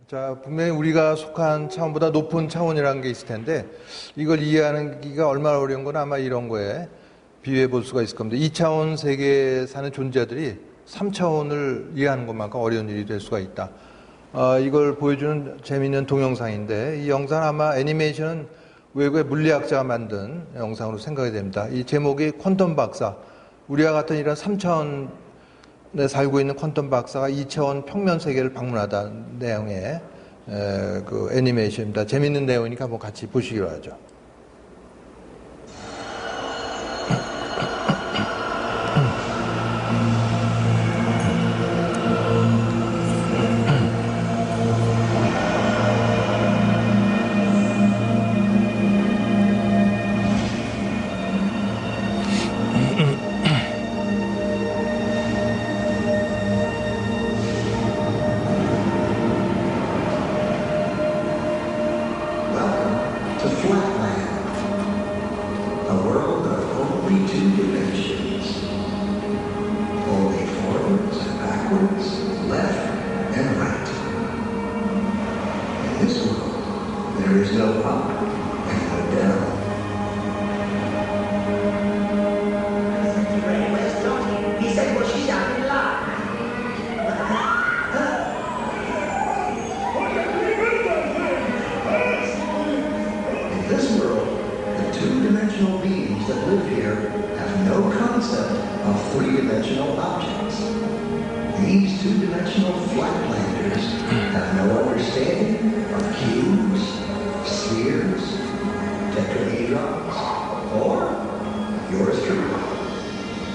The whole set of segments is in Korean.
자, 분명히 우리가 속한 차원보다 높은 차원이라는 게 있을 텐데 이걸 이해하기가 얼마나 어려운 건 아마 이런 거에 비유해 볼 수가 있을 겁니다. 2차원 세계에 사는 존재들이 3차원을 이해하는 것만큼 어려운 일이 될 수가 있다. 이걸 보여주는 재미있는 동영상인데 이 영상은 아마 애니메이션은 외국의 물리학자가 만든 영상으로 생각이 됩니다. 이 제목이 퀀텀 박사. 우리와 같은 이런 3차원에 살고 있는 퀀텀 박사가 2차원 평면 세계를 방문하다는 내용의 그 애니메이션입니다. 재밌는 내용이니까 한번 같이 보시기로 하죠. These two-dimensional flatlanders have no understanding of cubes, spheres, tetrahedrons, or yours truly.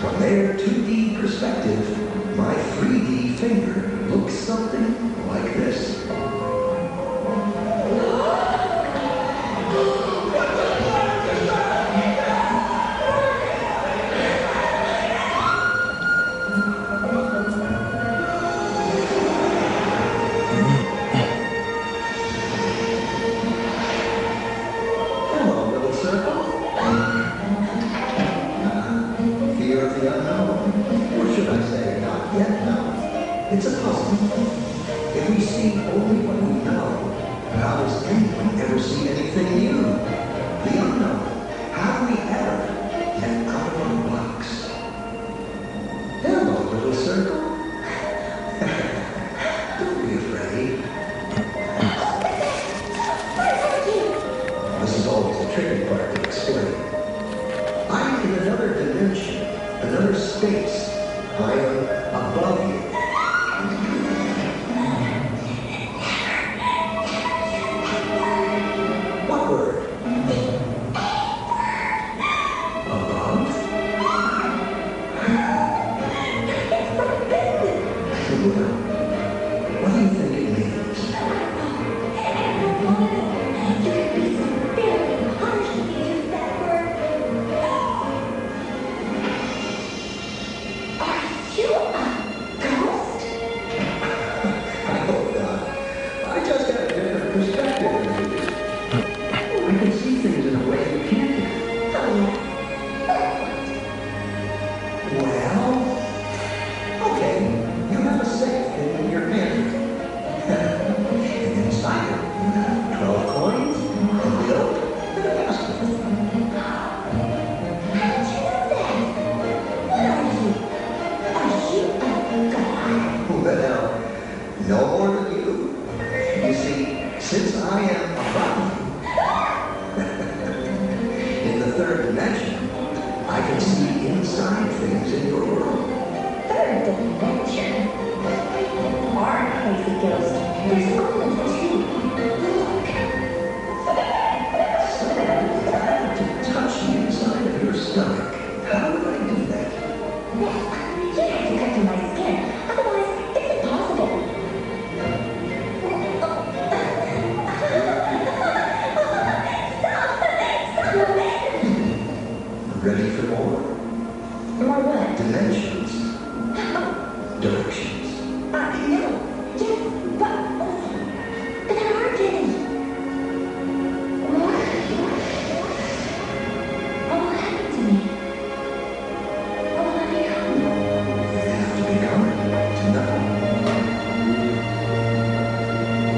From their 2D perspective, my 3D finger looks something like this. It's a puzzle. If we see only what we know, how does anyone ever see anything new? The unknown. How do we ever get out of our box? Hello, little circle. Don't be afraid. This is always the tricky part to explain. I'm in another dimension, another space. I am above you.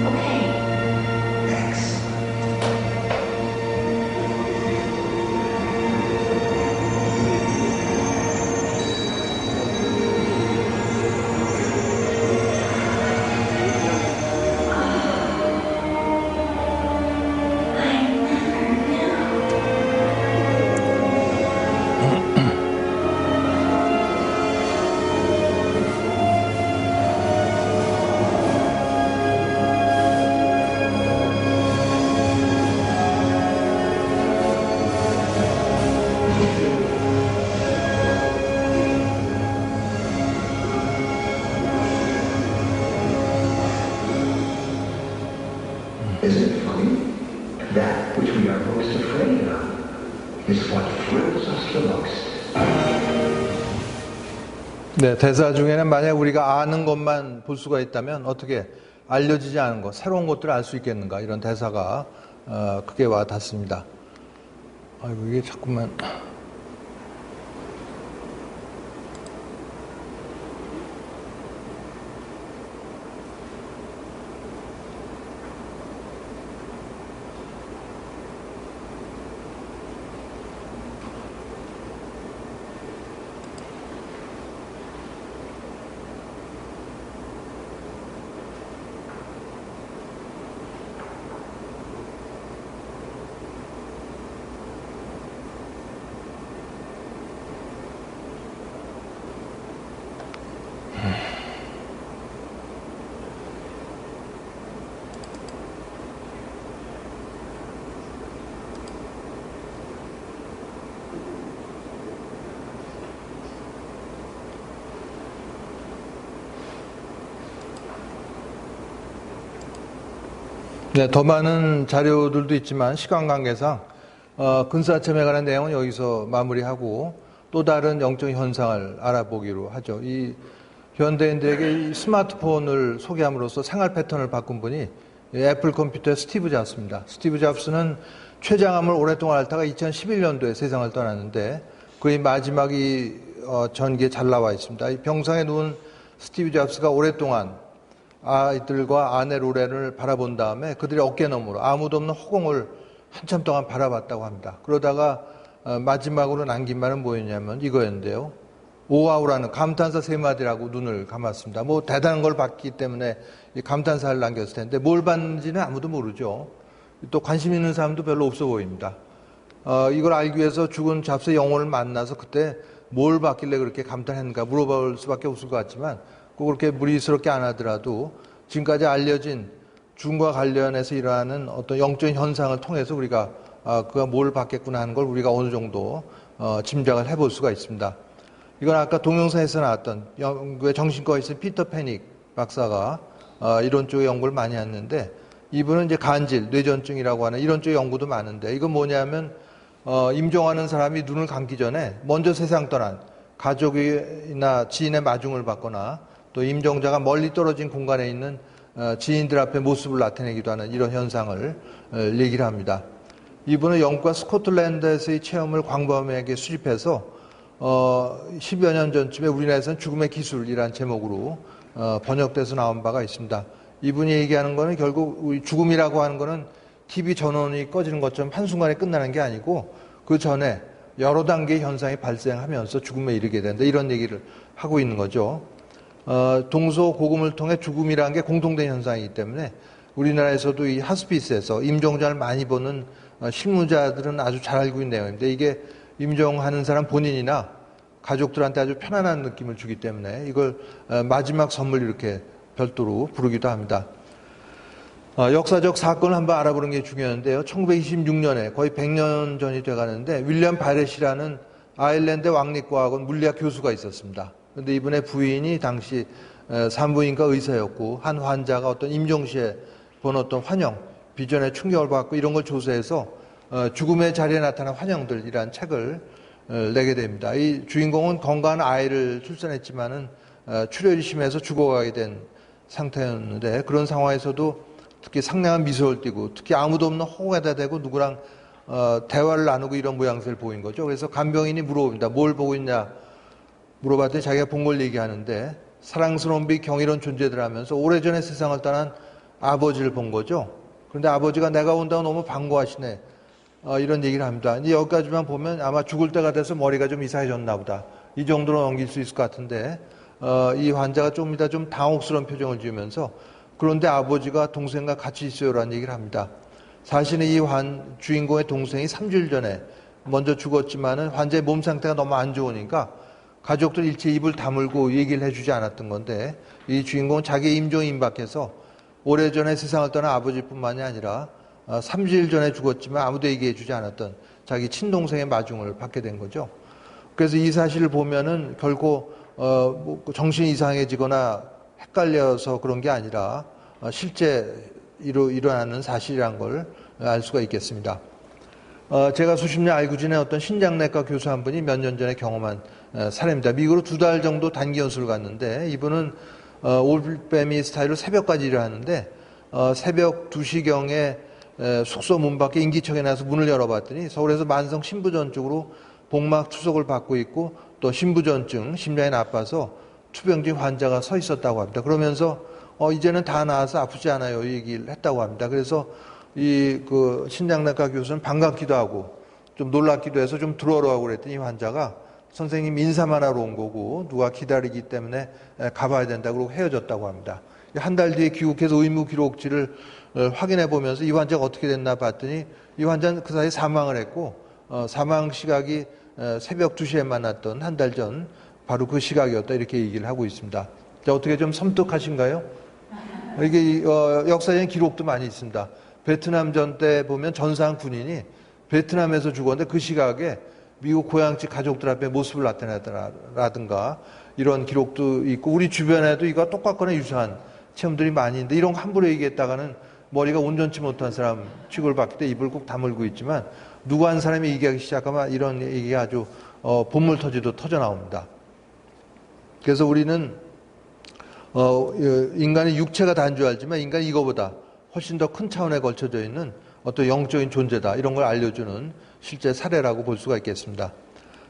Okay. thrills us the most. 네, 대사 중에는 만약 우리가 아는 것만 볼 수가 있다면 어떻게 알려지지 않은 것, 새로운 것들을 알 수 있겠는가, 이런 대사가 크게 와 닿습니다. 아이고, 이게 자꾸만. 네, 더 많은 자료들도 있지만 시간 관계상 근사점에 관한 내용은 여기서 마무리하고 또 다른 영적 현상을 알아보기로 하죠. 이 현대인들에게 이 스마트폰을 소개함으로써 생활 패턴을 바꾼 분이 애플 컴퓨터의 스티브 잡스입니다. 스티브 잡스는 췌장암을 오랫동안 앓다가 2011년도에 세상을 떠났는데 그의 마지막이 전기에 잘 나와 있습니다. 이 병상에 누운 스티브 잡스가 오랫동안 아이들과 아내 로렌을 바라본 다음에 그들의 어깨 너머로 아무도 없는 허공을 한참 동안 바라봤다고 합니다. 그러다가 마지막으로 남긴 말은 뭐였냐면 이거였는데요. 오와우라는 감탄사 3마디라고 눈을 감았습니다. 뭐 대단한 걸 봤기 때문에 이 감탄사를 남겼을 텐데 뭘 봤는지는 아무도 모르죠. 또 관심 있는 사람도 별로 없어 보입니다. 이걸 알기 위해서 죽은 잡스의 영혼을 만나서 그때 뭘 봤길래 그렇게 감탄했는가 물어볼 수밖에 없을 것 같지만 꼭 그렇게 무리스럽게 안 하더라도 지금까지 알려진 죽음과 관련해서 일어나는 어떤 영적인 현상을 통해서 우리가 그가 뭘 봤겠구나 하는 걸 우리가 어느 정도 짐작을 해볼 수가 있습니다. 이건 아까 동영상에서 나왔던 영국의 정신과에 있는 피터 패닉 박사가 이런 쪽의 연구를 많이 했는데 이분은 이제 간질, 뇌전증이라고 하는 이런 쪽의 연구도 많은데 이건 뭐냐면 임종하는 사람이 눈을 감기 전에 먼저 세상 떠난 가족이나 지인의 마중을 받거나 또 임종자가 멀리 떨어진 공간에 있는 지인들 앞에 모습을 나타내기도 하는 이런 현상을 얘기를 합니다. 이분은 영국과 스코틀랜드에서의 체험을 광범위하게 수집해서 10여 년 전쯤에 우리나라에서는 죽음의 기술이라는 제목으로 번역돼서 나온 바가 있습니다. 이분이 얘기하는 거는 결국 우리 죽음이라고 하는 거는 TV 전원이 꺼지는 것처럼 한순간에 끝나는 게 아니고 그 전에 여러 단계의 현상이 발생하면서 죽음에 이르게 된다. 이런 얘기를 하고 있는 거죠. 동서고금을 통해 죽음이라는 게 공통된 현상이기 때문에 우리나라에서도 이 하스피스에서 임종자를 많이 보는 실무자들은 아주 잘 알고 있는 내용인데 이게 임종하는 사람 본인이나 가족들한테 아주 편안한 느낌을 주기 때문에 이걸 마지막 선물 이렇게 별도로 부르기도 합니다. 역사적 사건을 한번 알아보는 게 중요한데요. 1926년에 거의 100년 전이 돼가는데 윌리엄 바렛이라는 아일랜드 왕립과학원 물리학 교수가 있었습니다. 그런데 이분의 부인이 당시 산부인과 의사였고 한 환자가 어떤 임종시에 본 어떤 환영, 비전의 충격을 받고 이런 걸 조사해서 죽음의 자리에 나타난 환영들이라는 책을 내게 됩니다. 이 주인공은 건강한 아이를 출산했지만은 출혈이 심해서 죽어가게 된 상태였는데 그런 상황에서도 특히 상냥한 미소를 띠고 특히 아무도 없는 허공에다 대고 누구랑 대화를 나누고 이런 모양새를 보인 거죠. 그래서 간병인이 물어봅니다. 뭘 보고 있냐 물어봤더니 자기가 본 걸 얘기하는데 사랑스러운 빛 경이로운 존재들 하면서 오래전에 세상을 떠난 아버지를 본 거죠. 그런데 아버지가 내가 온다고 너무 반가워하시네. 이런 얘기를 합니다. 이제 여기까지만 보면 아마 죽을 때가 돼서 머리가 좀 이상해졌나 보다. 이 정도로 넘길 수 있을 것 같은데 이 환자가 좀 이따 좀 당혹스러운 표정을 지으면서 그런데 아버지가 동생과 같이 있어요라는 얘기를 합니다. 사실은 이 주인공의 동생이 3주일 전에 먼저 죽었지만은 환자의 몸 상태가 너무 안 좋으니까 가족들 일체 입을 다물고 얘기를 해주지 않았던 건데 이 주인공은 자기 임종이 임박해서 오래전에 세상을 떠난 아버지뿐만이 아니라 3주일 전에 죽었지만 아무도 얘기해주지 않았던 자기 친동생의 마중을 받게 된 거죠. 그래서 이 사실을 보면은 결코 정신이 이상해지거나 헷갈려서 그런 게 아니라 실제 일어나는 사실이란 걸 알 수가 있겠습니다. 제가 수십 년 알고 지낸 어떤 신장내과 교수 한 분이 몇 년 전에 경험한 사례입니다. 미국으로 2달 정도 단기 연수를 갔는데 이분은 올빼미 스타일로 새벽까지 일을 하는데 새벽 2시경에 숙소 문 밖에 인기척에 나서 문을 열어봤더니 서울에서 만성 신부전 쪽으로 복막 투석을 받고 있고 또 신부전증, 심장이 나빠서 투병진 환자가 서 있었다고 합니다. 그러면서 이제는 다 나아서 아프지 않아요 이 얘기를 했다고 합니다. 그래서 이 그 신장내과 교수는 반갑기도 하고 좀 놀랍기도 해서 좀 들어오라고 그랬더니 이 환자가 선생님 인사만 하러 온 거고 누가 기다리기 때문에 가봐야 된다고 그러고 헤어졌다고 합니다. 한 달 뒤에 귀국해서 의무 기록지를 확인해 보면서 이 환자가 어떻게 됐나 봤더니 이 환자는 그 사이에 사망을 했고 사망 시각이 새벽 2시에 만났던 한 달 전 바로 그 시각이었다 이렇게 얘기를 하고 있습니다. 자, 어떻게 좀 섬뜩하신가요? 이게 역사적인 기록도 많이 있습니다. 베트남전 때 보면 전상 군인이 베트남에서 죽었는데 그 시각에 미국 고향집 가족들 앞에 모습을 나타내더라든가 이런 기록도 있고 우리 주변에도 이거 똑같거나 유사한 체험들이 많이 있는데 이런 거 함부로 얘기했다가는 머리가 온전치 못한 사람 취급을 받기 때문에 입을 꼭 다물고 있지만 누구 한 사람이 얘기하기 시작하면 이런 얘기가 아주 본물 터지도 터져 나옵니다. 그래서 우리는 인간의 육체가 단주하지만 인간이 이거보다 훨씬 더 큰 차원에 걸쳐져 있는 어떤 영적인 존재다 이런 걸 알려주는 실제 사례라고 볼 수가 있겠습니다.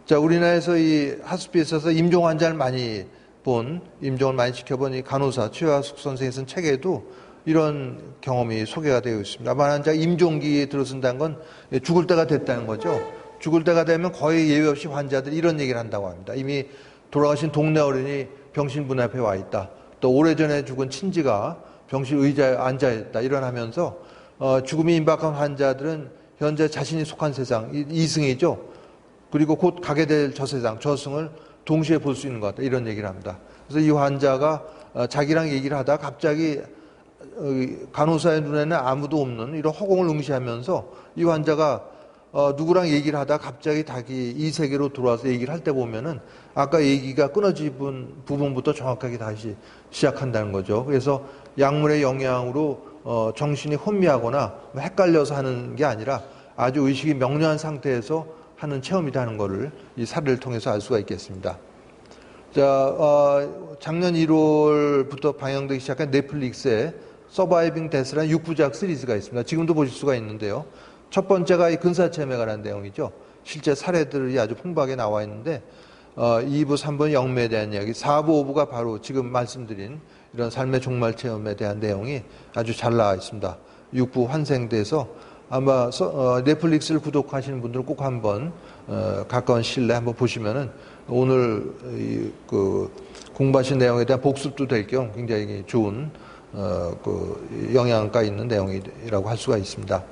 자, 우리나라에서 이 하스피스에서 임종 환자를 많이 임종을 많이 지켜본 이 간호사 최화숙 선생이 쓴 책에도 이런 경험이 소개가 되어 있습니다. 아마 환자 임종기에 들어선다는 건 죽을 때가 됐다는 거죠. 죽을 때가 되면 거의 예외 없이 환자들이 이런 얘기를 한다고 합니다. 이미 돌아가신 동네 어른이 병실 문 앞에 와 있다. 또 오래전에 죽은 친지가 병실 의자에 앉아 있다. 일어나면서 죽음이 임박한 환자들은 현재 자신이 속한 세상, 이승이죠. 그리고 곧 가게 될 저 세상, 저승을 동시에 볼 수 있는 것 같다. 이런 얘기를 합니다. 그래서 이 환자가 자기랑 얘기를 하다가 갑자기 간호사의 눈에는 아무도 없는 이런 허공을 응시하면서 이 환자가 누구랑 얘기를 하다가 갑자기 자기 이 세계로 들어와서 얘기를 할 때 보면은 아까 얘기가 끊어진 부분부터 정확하게 다시 시작한다는 거죠. 그래서 약물의 영향으로 정신이 혼미하거나 헷갈려서 하는 게 아니라 아주 의식이 명료한 상태에서 하는 체험이다 하는 것을 이 사례를 통해서 알 수가 있겠습니다. 자, 작년 1월부터 방영되기 시작한 넷플릭스의 서바이빙 데스라는 6부작 시리즈가 있습니다. 지금도 보실 수가 있는데요. 첫 번째가 이 근사체험에 관한 내용이죠. 실제 사례들이 아주 풍부하게 나와 있는데 2부, 3부는 영매에 대한 이야기, 4부, 5부가 바로 지금 말씀드린 이런 삶의 종말 체험에 대한 내용이 아주 잘 나와 있습니다. 6부 환생돼서 아마 넷플릭스를 구독하시는 분들은 꼭 한번 가까운 시일 내에 한번 보시면은 오늘 그 공부하신 내용에 대한 복습도 될 겸 굉장히 좋은 그 영향가 있는 내용이라고 할 수가 있습니다.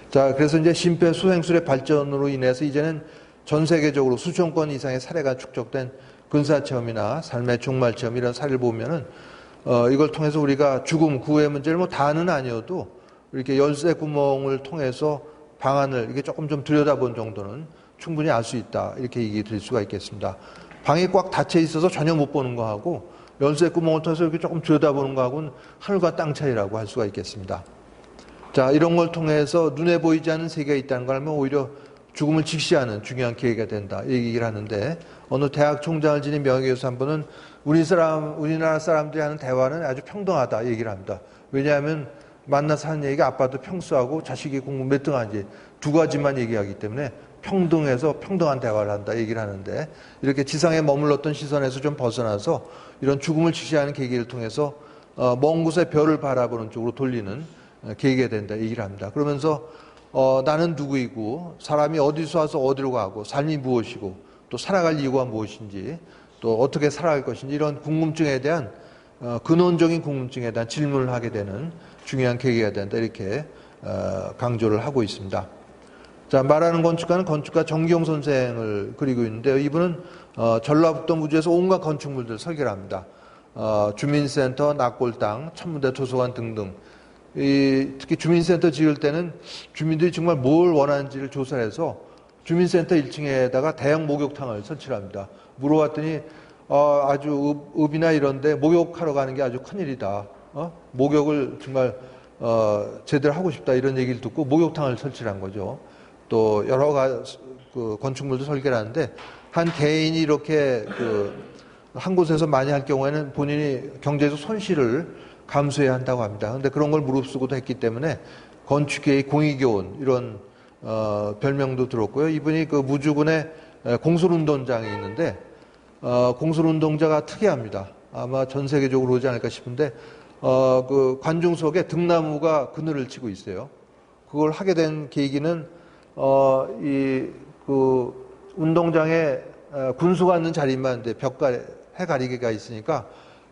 자, 그래서 이제 심폐소생술의 발전으로 인해서 이제는 전 세계적으로 수천 건 이상의 사례가 축적된 근사체험이나 삶의 종말 체험 이런 사례를 보면은 이걸 통해서 우리가 죽음, 구호의 문제를 뭐 다는 아니어도 이렇게 열쇠 구멍을 통해서 방안을 이렇게 조금 좀 들여다본 정도는 충분히 알 수 있다. 이렇게 얘기 드릴 수가 있겠습니다. 방이 꽉 닫혀 있어서 전혀 못 보는 거하고 열쇠 구멍을 통해서 이렇게 조금 들여다보는 거하고는 하늘과 땅 차이라고 할 수가 있겠습니다. 자, 이런 걸 통해서 눈에 보이지 않는 세계가 있다는 걸 알면 오히려 죽음을 직시하는 중요한 계기가 된다. 이 얘기를 하는데 어느 대학 총장을 지닌 명예교수 한 분은 우리나라 사람들이 하는 대화는 아주 평등하다 얘기를 합니다. 왜냐하면 만나서 하는 얘기가 아빠도 평수하고 자식이 공부 몇 등 하는지 두 가지만 얘기하기 때문에 평등해서 평등한 대화를 한다 얘기를 하는데 이렇게 지상에 머물렀던 시선에서 좀 벗어나서 이런 죽음을 직시하는 계기를 통해서 먼 곳의 별을 바라보는 쪽으로 돌리는 계기가 된다 얘기를 합니다. 그러면서 나는 누구이고 사람이 어디서 와서 어디로 가고 삶이 무엇이고 또 살아갈 이유가 무엇인지 또 어떻게 살아갈 것인지 이런 궁금증에 대한 근원적인 궁금증에 대한 질문을 하게 되는 중요한 계기가 된다 이렇게 강조를 하고 있습니다. 자, 말하는 건축가는 건축가 정기용 선생을 그리고 있는데요. 이분은 전라북도 무주에서 온갖 건축물들을 설계를 합니다. 주민센터, 낙골당, 천문대 도서관 등등. 특히 주민센터 지을 때는 주민들이 정말 뭘 원하는지를 조사해서 주민센터 1층에다가 대형 목욕탕을 설치를 합니다. 물어봤더니 아주 읍이나 이런데 목욕하러 가는 게 아주 큰일이다. 목욕을 정말 제대로 하고 싶다 이런 얘기를 듣고 목욕탕을 설치를 한 거죠. 또 여러 가지 그 건축물도 설계를 하는데 한 개인이 이렇게 한 곳에서 많이 할 경우에는 본인이 경제적 손실을 감수해야 한다고 합니다. 그런데 그런 걸 무릅쓰고도 했기 때문에 건축계의 공익요원 이런 별명도 들었고요. 이분이 그 무주군의 공설운동장이 있는데 공설운동자가 특이합니다. 아마 전 세계적으로 오지 않을까 싶은데 그 관중석에 등나무가 그늘을 치고 있어요. 그걸 하게 된 계기는 그 운동장에 군수가 앉는 자리만 이제 해가리개가 있으니까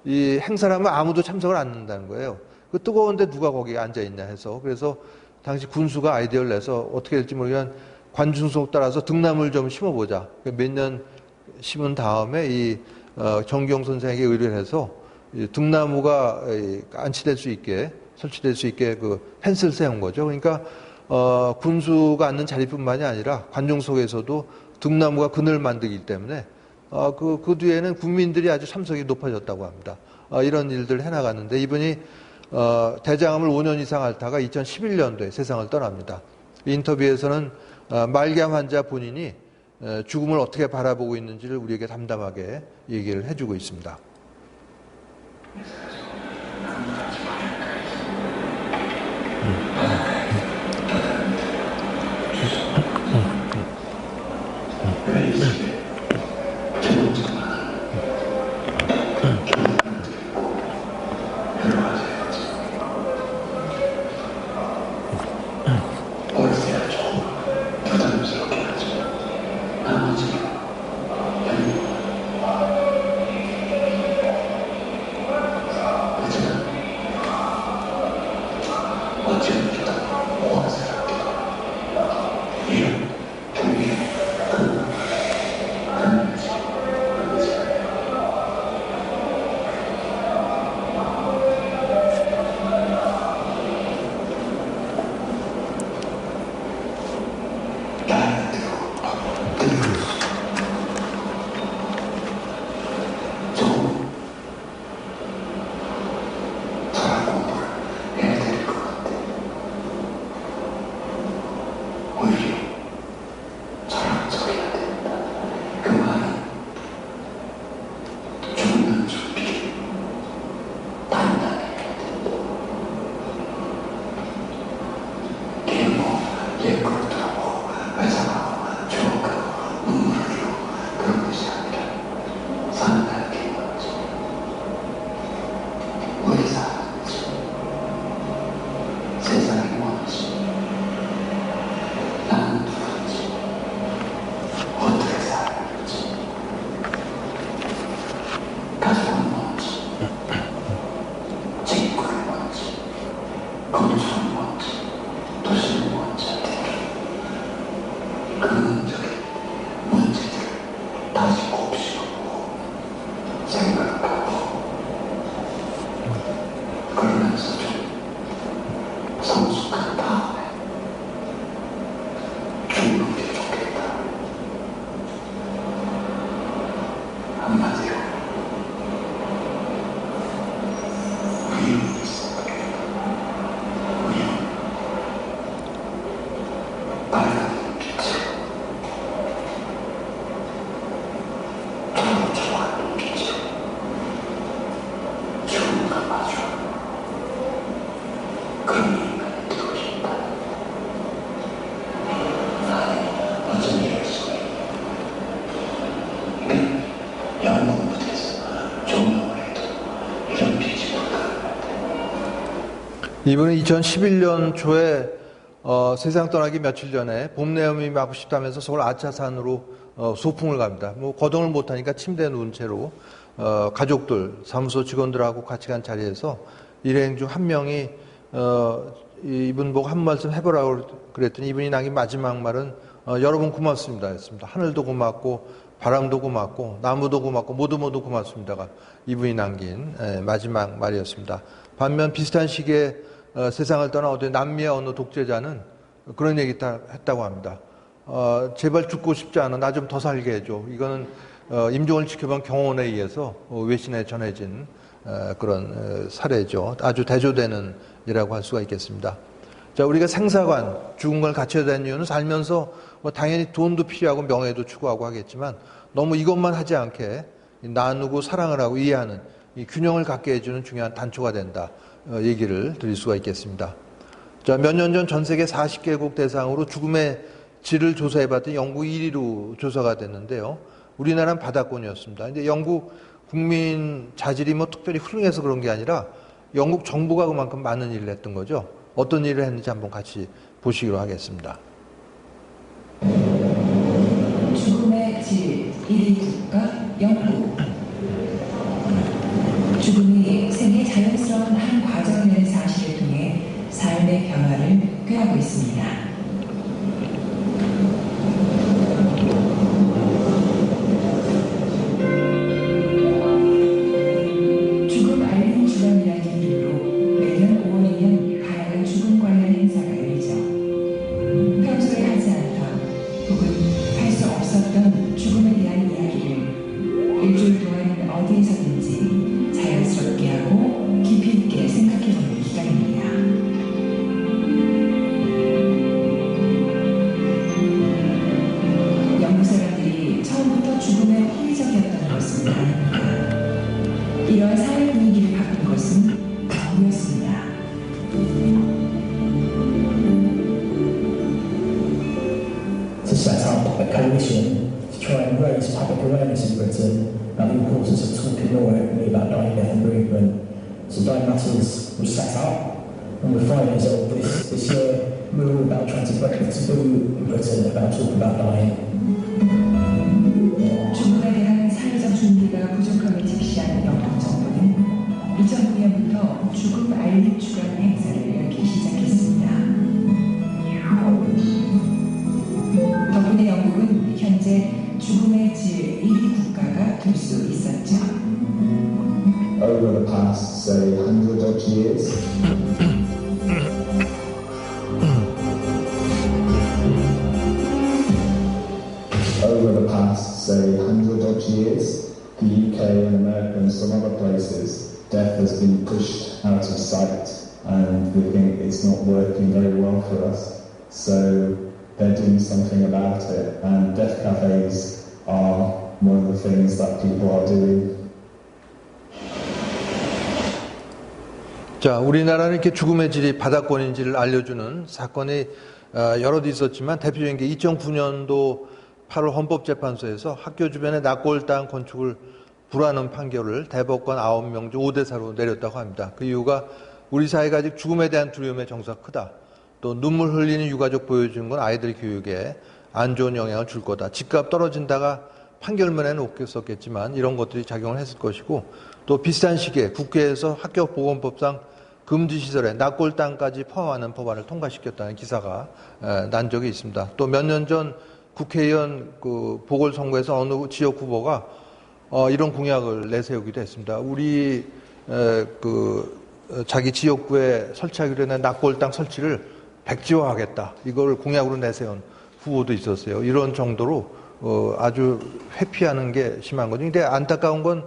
이 행사를 하면 아무도 참석을 안 한다는 거예요. 그 뜨거운데 누가 거기에 앉아 있냐 해서 그래서 당시 군수가 아이디어를 내서 어떻게 될지 모르겠지만 관중석 따라서 등나무를 좀 심어보자. 몇 년 심은 다음에 이 정경 선생에게 의뢰를 해서 등나무가 안치될 수 있게 설치될 수 있게 그 펜스를 세운 거죠. 그러니까 군수가 앉는 자리뿐만이 아니라 관중석에서도 등나무가 그늘 만들기 때문에 그 뒤에는 국민들이 아주 참석이 높아졌다고 합니다. 이런 일들을 해나갔는데 이분이 대장암을 5년 이상 앓다가 2011년도에 세상을 떠납니다. 인터뷰에서는 말기암 환자 본인이 죽음을 어떻게 바라보고 있는지를 우리에게 담담하게 얘기를 해주고 있습니다. 이분은 2011년 초에 세상 떠나기 며칠 전에 봄내음이 마고 싶다면서 서울 아차산으로 소풍을 갑니다. 뭐 거동을 못하니까 침대에 누운 채로 가족들, 사무소 직원들하고 같이 간 자리에서 일행 중 한 명이 이분 보고 한 말씀 해보라고 그랬더니 이분이 남긴 마지막 말은 여러분 고맙습니다 했습니다. 하늘도 고맙고 바람도 고맙고 나무도 고맙고 모두 고맙습니다가 이분이 남긴 마지막 말이었습니다. 반면 비슷한 시기에 세상을 떠난 어떤 남미의 어느 독재자는 그런 얘기 했다고 합니다. 제발 죽고 싶지 않아. 나 좀 더 살게 해줘. 이거는 임종을 지켜본 경호원에 의해서 외신에 전해진 그런 사례죠. 아주 대조되는 이라고 할 수가 있겠습니다. 자, 우리가 생사관, 죽은 걸 갖춰야 되는 이유는 살면서 뭐 당연히 돈도 필요하고 명예도 추구하고 하겠지만 너무 이것만 하지 않게 나누고 사랑을 하고 이해하는 이 균형을 갖게 해주는 중요한 단초가 된다. 얘기를 드릴 수가 있겠습니다. 자, 몇 년 전 전 세계 40개국 대상으로 죽음의 질을 조사해봤더니 영국 1위로 조사가 됐는데요. 우리나라는 바닥권이었습니다. 근데 영국 국민 자질이 뭐 특별히 훌륭해서 그런 게 아니라 영국 정부가 그만큼 많은 일을 했던 거죠. 어떤 일을 했는지 한번 같이 보시기로 하겠습니다. 죽음의 질 1위 국가 영국. 죽음이 생의 자연스러운 한 과정이라는 사실을 통해 삶의 변화를 꾀하고 있습니다. 죽음 알림 주간이라는 이름으로 매년 5월이면 다양한 죽음 관련 행사가 열리죠. 평소에 하지 않던 혹은 할 수 없었던 죽음에 대한 이야기를 일주일 동안 어디에서든지 자연스럽게 하고 깊이 있게 생각해보는 기간입니다. 영국 사람들이 처음부터 죽음에 호의적이었다는 것은 아닙니다. 이러한 사회 분위기를 바꾼 것은 정부였습니다. To set up a coalition to try and raise public awareness in Britain about the importance of talking more openly about dying, death and bereavement. So Dying Matters was set up, and we're 5 years old this year. We're all about trying to break the taboo in Britain about talking about dying. 죽음에 대한 사회적 준비가 부족함을 직시한 영국 정부는 2009년부터 죽음 알림 주간 행사를 열기 시작했습니다. 덕분에 영국은 현재 죽음의 질 1위 국가가 될 수 있었죠. Over the past, say, 100 odd years, the UK and America and some other places, death has been pushed out of sight, and we think it's not working very well for us. So they're doing something about it, and death cafes are one of the things that people are doing. 자, 우리나라는 이렇게 죽음의 질이 바닥권인지를 알려주는 사건이 여럿 있었지만 대표적인 게 2009년도 8월 헌법재판소에서 학교 주변에 낙골당 건축을 불하는 판결을 대법관 9명 중 5대4로 내렸다고 합니다. 그 이유가 우리 사회가 아직 죽음에 대한 두려움의 정서가 크다. 또 눈물 흘리는 유가족 보여주는 건 아이들 교육에 안 좋은 영향을 줄 거다. 집값 떨어진다가 판결문에는 없었겠지만 이런 것들이 작용을 했을 것이고, 또 비슷한 시기에 국회에서 학교보건법상 금지시설에 낙골 땅까지 포함하는 법안을 통과시켰다는 기사가 난 적이 있습니다. 또 몇 년 전 국회의원 그 보궐선거에서 어느 지역 후보가 이런 공약을 내세우기도 했습니다. 우리 자기 지역구에 설치하기로 한 낙골 땅 설치를 백지화하겠다. 이걸 공약으로 내세운 후보도 있었어요. 이런 정도로 아주 회피하는 게 심한 거죠. 근데 안타까운 건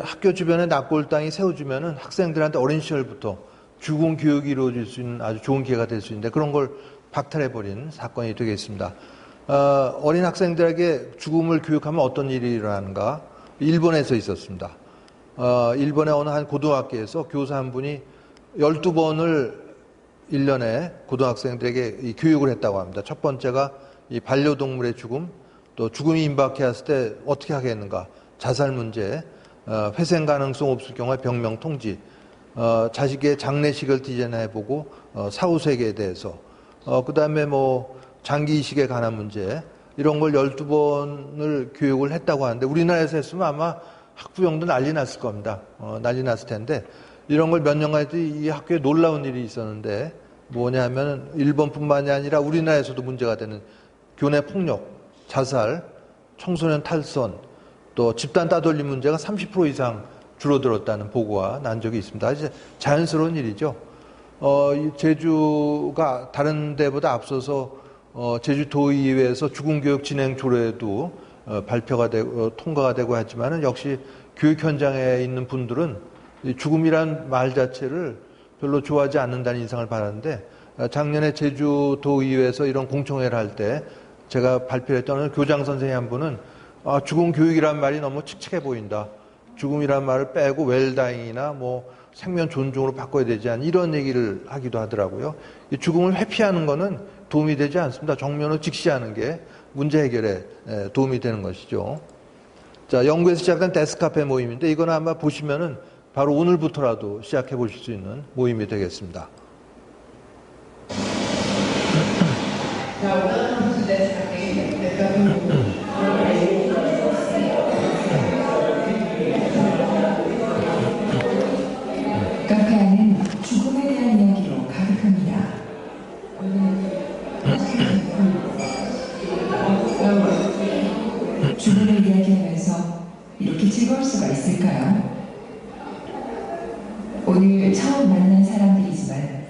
학교 주변에 낙골 땅이 세워주면은 학생들한테 어린 시절부터 죽음 교육이 이루어질 수 있는 아주 좋은 기회가 될 수 있는데 그런 걸 박탈해버린 사건이 되겠습니다. 어린 학생들에게 죽음을 교육하면 어떤 일이 일어나는가? 일본에서 있었습니다. 일본의 어느 한 고등학교에서 교사 한 분이 12번을 1년에 고등학생들에게 이 교육을 했다고 합니다. 첫 번째가 이 반려동물의 죽음, 또 죽음이 임박했을 때 어떻게 하겠는가, 자살 문제, 회생 가능성 없을 경우에 병명 통지, 자식의 장례식을 디자인해보고 사후 세계에 대해서, 그 다음에 뭐 장기 이식에 관한 문제, 이런 걸 12번을 교육을 했다고 하는데 우리나라에서 했으면 아마 학부형도 난리 났을 겁니다. 난리 났을 텐데 이런 걸 몇 년간 해도 이 학교에 놀라운 일이 있었는데 뭐냐면 일본뿐만이 아니라 우리나라에서도 문제가 되는 교내 폭력, 자살, 청소년 탈선, 또 집단 따돌림 문제가 30% 이상 줄어들었다는 보고가 난 적이 있습니다. 이제 자연스러운 일이죠. 제주가 다른 데보다 앞서서 제주도의회에서 죽음교육 진행 조례도 발표가 되고 통과가 되고 했지만은 역시 교육 현장에 있는 분들은 죽음이란 말 자체를 별로 좋아하지 않는다는 인상을 받았는데 작년에 제주도의회에서 이런 공청회를 할 때 제가 발표했던 어느 교장 선생님 한 분은 죽음 교육이란 말이 너무 칙칙해 보인다. 죽음이란 말을 빼고 웰다잉이나 뭐 생명 존중으로 바꿔야 되지 않나 이런 얘기를 하기도 하더라고요. 이 죽음을 회피하는 거는 도움이 되지 않습니다. 정면으로 직시하는 게 문제 해결에 도움이 되는 것이죠. 자, 영국에서 시작한 데스카페 모임인데 이거는 아마 보시면은 바로 오늘부터라도 시작해 보실 수 있는 모임이 되겠습니다. 카페 안은 죽음에 대한 이야기로 가득합니다. 죽음을 이야기하면서 이렇게 즐거울 수가 있을까요? 오늘 처음 만난 사람들이지만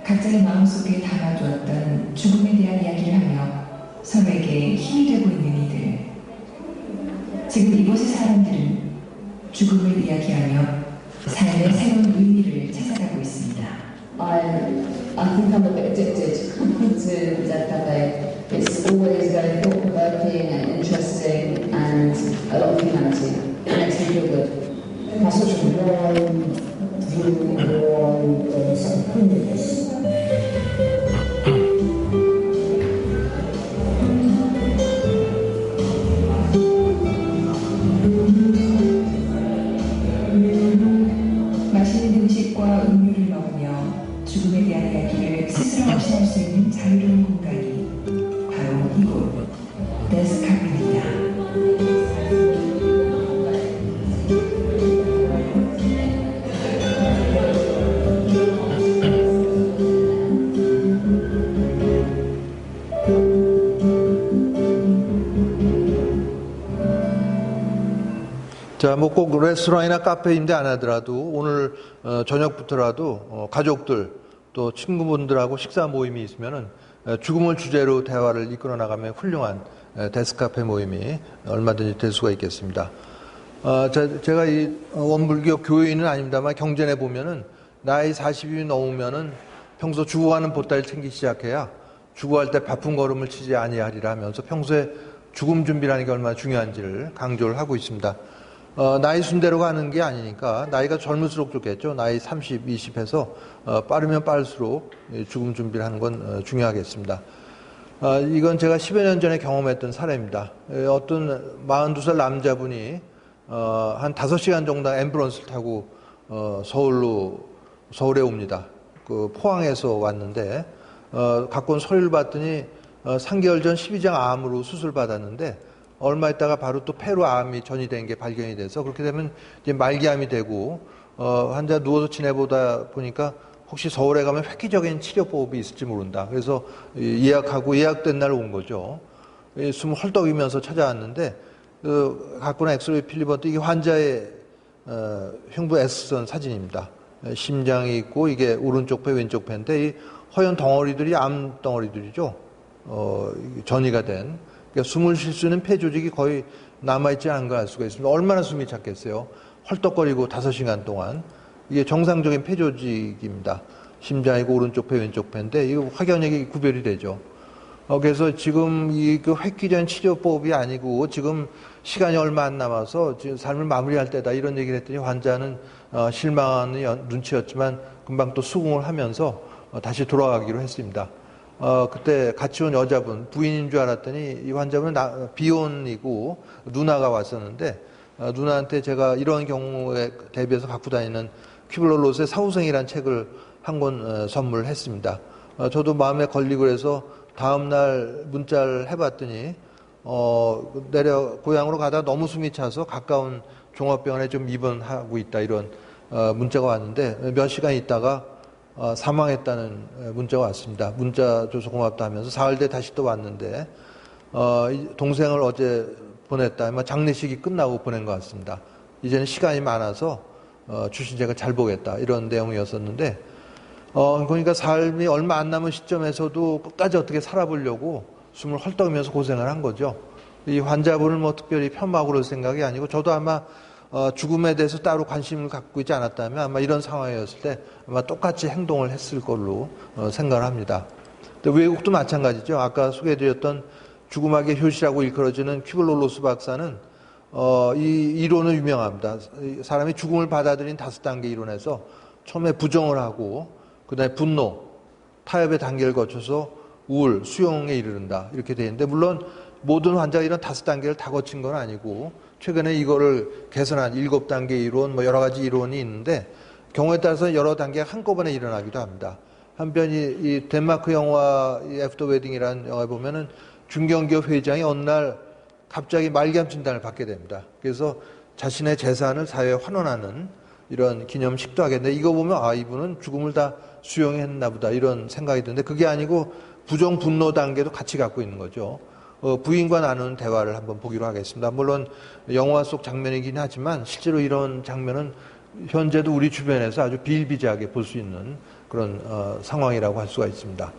각자의 마음속에 담아두었던 죽음에 대한 이야기를 하며 서로에게 힘이 되고 있는 이들. 지금 이곳의 사람들은 죽음을 이야기하며 삶의 새로운 의미를 찾아가고 있습니다. I think I'm a bit addicted to Dead Cafe. It's always very thought-provoking and interesting and a lot of humanity. It makes me feel good. Passage from wine, through wine, some cleanliness. 맛있는 음식과 음료를 먹으며 죽음에 대한 이야기를 스스럼 없이 할 수 있는 자유로운 공간이 바로 이곳 데스카페입니다. 자, 뭐 꼭 레스토랑이나 카페 임대 안 하더라도 오늘 저녁부터라도 가족들 또 친구분들하고 식사 모임이 있으면은 죽음을 주제로 대화를 이끌어 나가면 훌륭한 데스카페 모임이 얼마든지 될 수가 있겠습니다. 제가 이 원불교 교인은 아닙니다만 경전에 보면은 나이 40이 넘으면은 평소 죽어가는 보따리를 챙기기 시작해야 죽어갈 때 바쁜 걸음을 치지 아니하리라 하면서 평소에 죽음 준비라는 게 얼마나 중요한지를 강조를 하고 있습니다. 나이 순대로 가는 게 아니니까 나이가 젊을수록 좋겠죠. 나이 30, 20 해서 빠르면 빠를수록 죽음 준비를 하는 건 중요하겠습니다. 이건 제가 10여 년 전에 경험했던 사례입니다. 어떤 42살 남자분이 한 5시간 정도 앰뷸런스를 타고 서울에 옵니다. 그 포항에서 왔는데 갖고 온 서류를 봤더니 3개월 전 12장 암으로 수술받았는데 얼마 있다가 바로 또 폐로 암이 전이된 게 발견이 돼서 그렇게 되면 이제 말기암이 되고 환자 누워서 지내보다 보니까 혹시 서울에 가면 획기적인 치료법이 있을지 모른다. 그래서 예약하고 예약된 날 온 거죠. 숨을 헐떡이면서 찾아왔는데 갖고 온 엑스레이 필리버도 이게 환자의 흉부 X선 사진입니다. 심장이 있고 이게 오른쪽 폐 왼쪽 폐인데 이 허연 덩어리들이 암 덩어리들이죠. 전이가 된. 그러니까 숨을 쉴 수 있는 폐 조직이 거의 남아있지 않은 걸 알 수가 있습니다. 얼마나 숨이 찼겠어요. 헐떡거리고 5시간 동안. 이게 정상적인 폐 조직입니다. 심장이고 오른쪽 폐 왼쪽 폐인데 이거 확연하게 구별이 되죠. 그래서 지금 그 획기적인 치료법이 아니고 지금 시간이 얼마 안 남아서 지금 삶을 마무리할 때다 이런 얘기를 했더니 환자는 실망하는 눈치였지만 금방 또 수긍을 하면서 다시 돌아가기로 했습니다. 그때 같이 온 여자분, 부인인 줄 알았더니 이 환자분은 비혼이고 누나가 왔었는데 누나한테 제가 이런 경우에 대비해서 갖고 다니는 큐블러-로스의 사후생이라는 책을 한 권 선물했습니다. 저도 마음에 걸리고 그래서 다음날 문자를 해봤더니 고향으로 가다 너무 숨이 차서 가까운 종합병원에 좀 입원하고 있다 이런 문자가 왔는데 몇 시간 있다가 사망했다는 문자가 왔습니다. 문자 줘서 고맙다 하면서 사흘 뒤에 다시 또 왔는데 동생을 어제 보냈다. 아마 장례식이 끝나고 보낸 것 같습니다. 이제는 시간이 많아서 주신제가 잘 보겠다 이런 내용이었었는데 그러니까 삶이 얼마 안 남은 시점에서도 끝까지 어떻게 살아보려고 숨을 헐떡이면서 고생을 한 거죠. 이 환자분을 뭐 특별히 폄하하고 그럴 생각이 아니고 저도 아마 죽음에 대해서 따로 관심을 갖고 있지 않았다면 아마 이런 상황이었을 때 아마 똑같이 행동을 했을 걸로 생각을 합니다. 외국도 마찬가지죠. 아까 소개해드렸던 죽음학의 효시라고 일컬어지는 퀴블롤로스 박사는 이 이론은 유명합니다. 사람이 죽음을 받아들인 5단계 이론에서 처음에 부정을 하고 그다음에 분노, 타협의 단계를 거쳐서 우울, 수용에 이르른다 이렇게 되어 있는데 물론 모든 환자가 이런 5단계를 다 거친 건 아니고 최근에 이거를 개선한 7단계 이론, 뭐 여러 가지 이론이 있는데 경우에 따라서 여러 단계가 한꺼번에 일어나기도 합니다. 한편 이 덴마크 영화 애프터 웨딩이라는 영화에 보면은 중견기업 회장이 어느 날 갑자기 말기암 진단을 받게 됩니다. 그래서 자신의 재산을 사회에 환원하는 이런 기념식도 하겠는데 이거 보면 아 이분은 죽음을 다 수용했나 보다 이런 생각이 드는데 그게 아니고 부정 분노 단계도 같이 갖고 있는 거죠. 부인과 나누는 대화를 한번 보기로 하겠습니다. 물론 영화 속 장면이긴 하지만 실제로 이런 장면은 현재도 우리 주변에서 아주 비일비재하게 볼 수 있는 그런 상황이라고 할 수가 있습니다.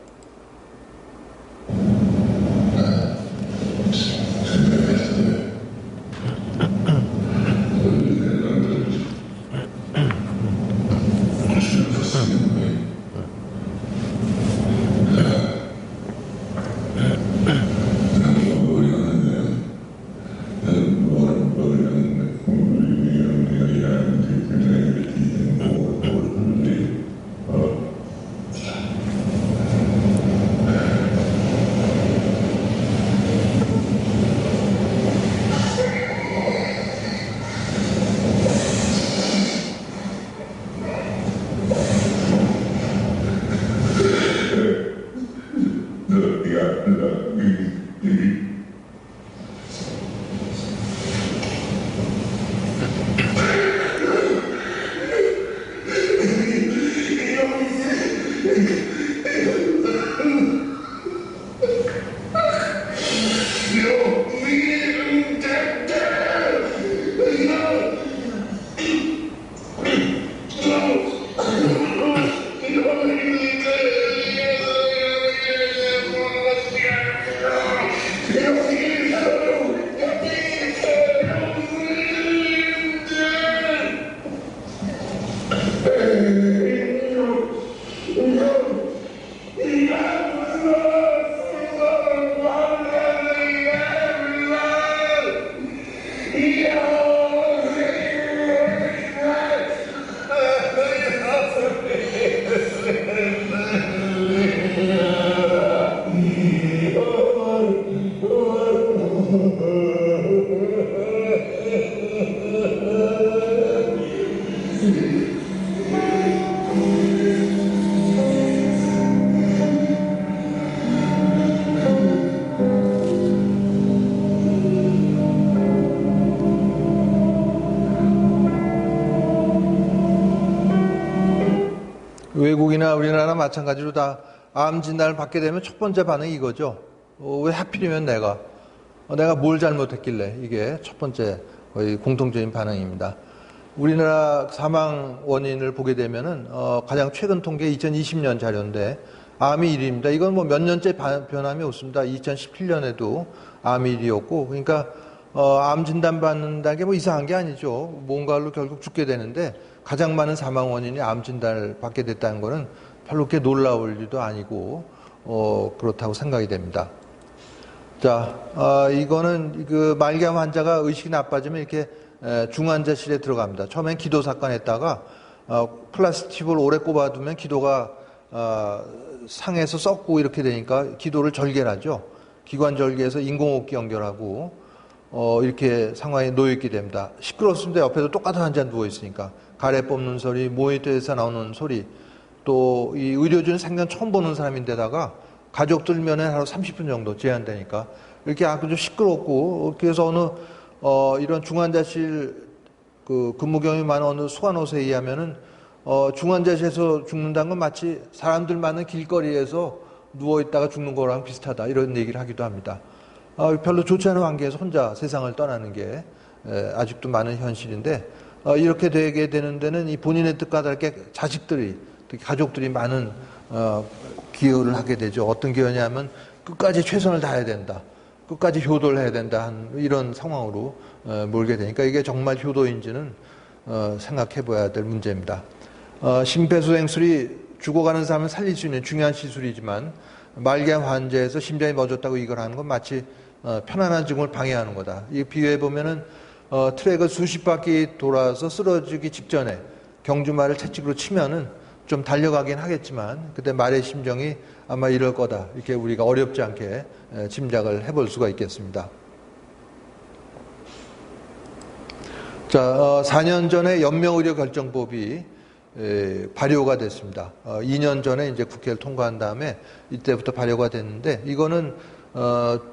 외국이나 우리나라 마찬가지로 다 암 진단을 받게 되면 첫 번째 반응이 이거죠. 왜 하필이면 내가 뭘 잘못했길래 이게 첫 번째 거의 공통적인 반응입니다. 우리나라 사망 원인을 보게 되면은 가장 최근 통계 2020년 자료인데 암이 1위입니다. 이건 뭐 몇 년째 변함이 없습니다. 2017년에도 암이 1위였고 그러니까 암 진단 받는다는 게 뭐 이상한 게 아니죠. 뭔가로 결국 죽게 되는데 가장 많은 사망 원인이 암 진단을 받게 됐다는 거는 별로 그렇게 놀라울 일도 아니고 그렇다고 생각이 됩니다. 자, 이거는 그 말기암 환자가 의식이 나빠지면 이렇게 중환자실에 들어갑니다. 처음엔 기도 사건 했다가 플라스틱 팁을 오래 꼽아두면 기도가 상해서 썩고 이렇게 되니까 기도를 절개하죠. 기관 절개해서 인공호흡기 연결하고 이렇게 상황에 놓여있게 됩니다. 시끄럽습니다. 옆에도 똑같은 환자 누워 있으니까 가래 뽑는 소리, 모니터에서 나오는 소리, 또 이 의료진 생전 처음 보는 사람인데다가 가족들 면회 하루 30분 정도 제한되니까 이렇게 아주 시끄럽고 그래서 이런 중환자실 그 근무 경험이 많은 어느 소아노스에 의하면은 중환자실에서 죽는다는 건 마치 사람들 많은 길거리에서 누워 있다가 죽는 거랑 비슷하다 이런 얘기를 하기도 합니다. 별로 좋지 않은 환경에서 혼자 세상을 떠나는 게 아직도 많은 현실인데 이렇게 되게 되는 데는 이 본인의 뜻과 다르게 자식들이 특히 가족들이 많은 기여를 하게 되죠. 어떤 기여냐면 끝까지 최선을 다해야 된다. 끝까지 효도를 해야 된다 이런 상황으로 몰게 되니까 이게 정말 효도인지는 생각해 봐야 될 문제입니다. 심폐소생술이 죽어가는 사람을 살릴 수 있는 중요한 시술이지만 말기암 환자에서 심장이 멎었다고 이걸 하는 건 마치 편안한 증후를 방해하는 거다. 이 비유해 보면은 트랙을 수십 바퀴 돌아서 쓰러지기 직전에 경주말을 채찍으로 치면은 좀 달려가긴 하겠지만 그때 말의 심정이 아마 이럴 거다. 이렇게 우리가 어렵지 않게 짐작을 해볼 수가 있겠습니다. 자, 4년 전에 연명의료 결정법이 발효가 됐습니다. 2년 전에 이제 국회를 통과한 다음에 이때부터 발효가 됐는데 이거는